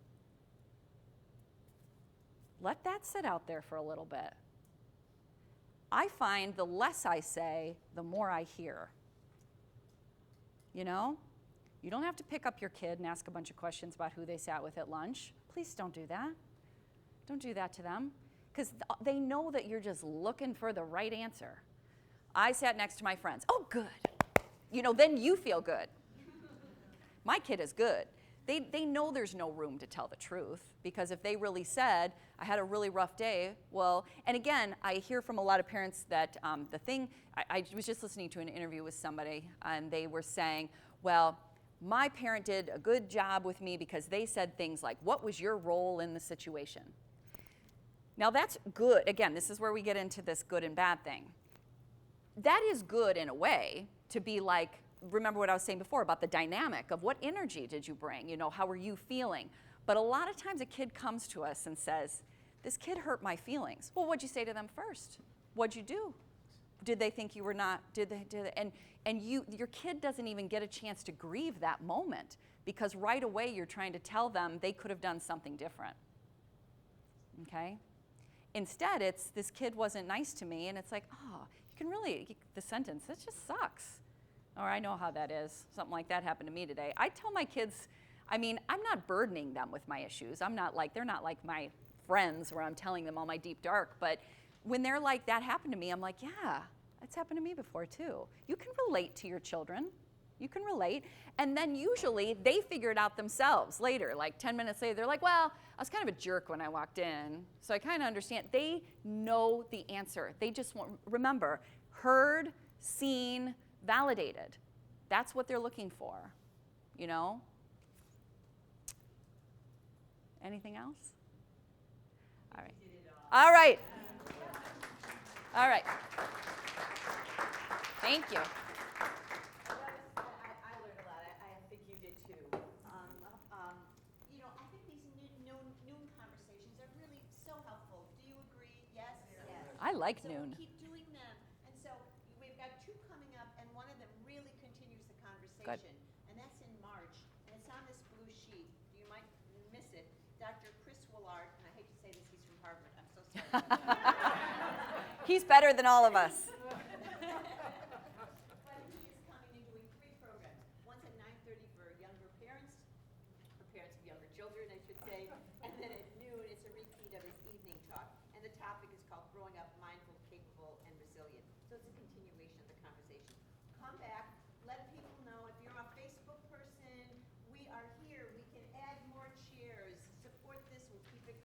Let that sit out there for a little bit. I find the less I say, the more I hear. You don't have to pick up your kid and ask a bunch of questions about who they sat with at lunch. Please don't do that. Don't do that to them, because they know that you're just looking for the right answer. I sat next to my friends. Oh, good. Then you feel good. My kid is good. They know there's no room to tell the truth, because if they really said, I had a really rough day, well, and again, I hear from a lot of parents that I was just listening to an interview with somebody, and they were saying, well, my parent did a good job with me because they said things like, what was your role in the situation? Now that's good. Again, this is where we get into this good and bad thing. That is good in a way, to be like, remember what I was saying before about the dynamic of what energy did you bring? How were you feeling? But a lot of times a kid comes to us and says, this kid hurt my feelings. Well, what'd you say to them first? What'd you do? Did they think you were not, your kid doesn't even get a chance to grieve that moment, because right away you're trying to tell them they could have done something different. Okay? Instead, it's, this kid wasn't nice to me, and it's like, oh, you can really, the sentence, it just sucks. Or I know how that is. Something like that happened to me today. I tell my kids, I'm not burdening them with my issues. They're not like my friends where I'm telling them all my deep dark, but when they're like, that happened to me, I'm like, yeah, that's happened to me before too. You can relate to your children. You can relate. And then usually they figure it out themselves later, like 10 minutes later, they're like, well, I was kind of a jerk when I walked in, so I kind of understand. They know the answer. They just want, remember, heard, seen, validated. That's what they're looking for, Anything else? All right. All right. All right. Thank you. I learned a lot. I think you did too. I think these noon conversations are really so helpful. Do you agree? Yes? Yes. I like So noon. keep doing them. And so we've got 2 coming up, and one of them really continues the conversation. Good. And that's in March. And it's on this blue sheet. You might miss it. Dr. Chris Willard, and I hate to say this, he's from Harvard. I'm so sorry. He's better than all of us. But he is coming and doing 3 programs. One's at 9:30 for younger parents, or parents of younger children, I should say. And then at noon, it's a repeat of his evening talk. And the topic is called Growing Up Mindful, Capable, and Resilient. So it's a continuation of the conversation. Come back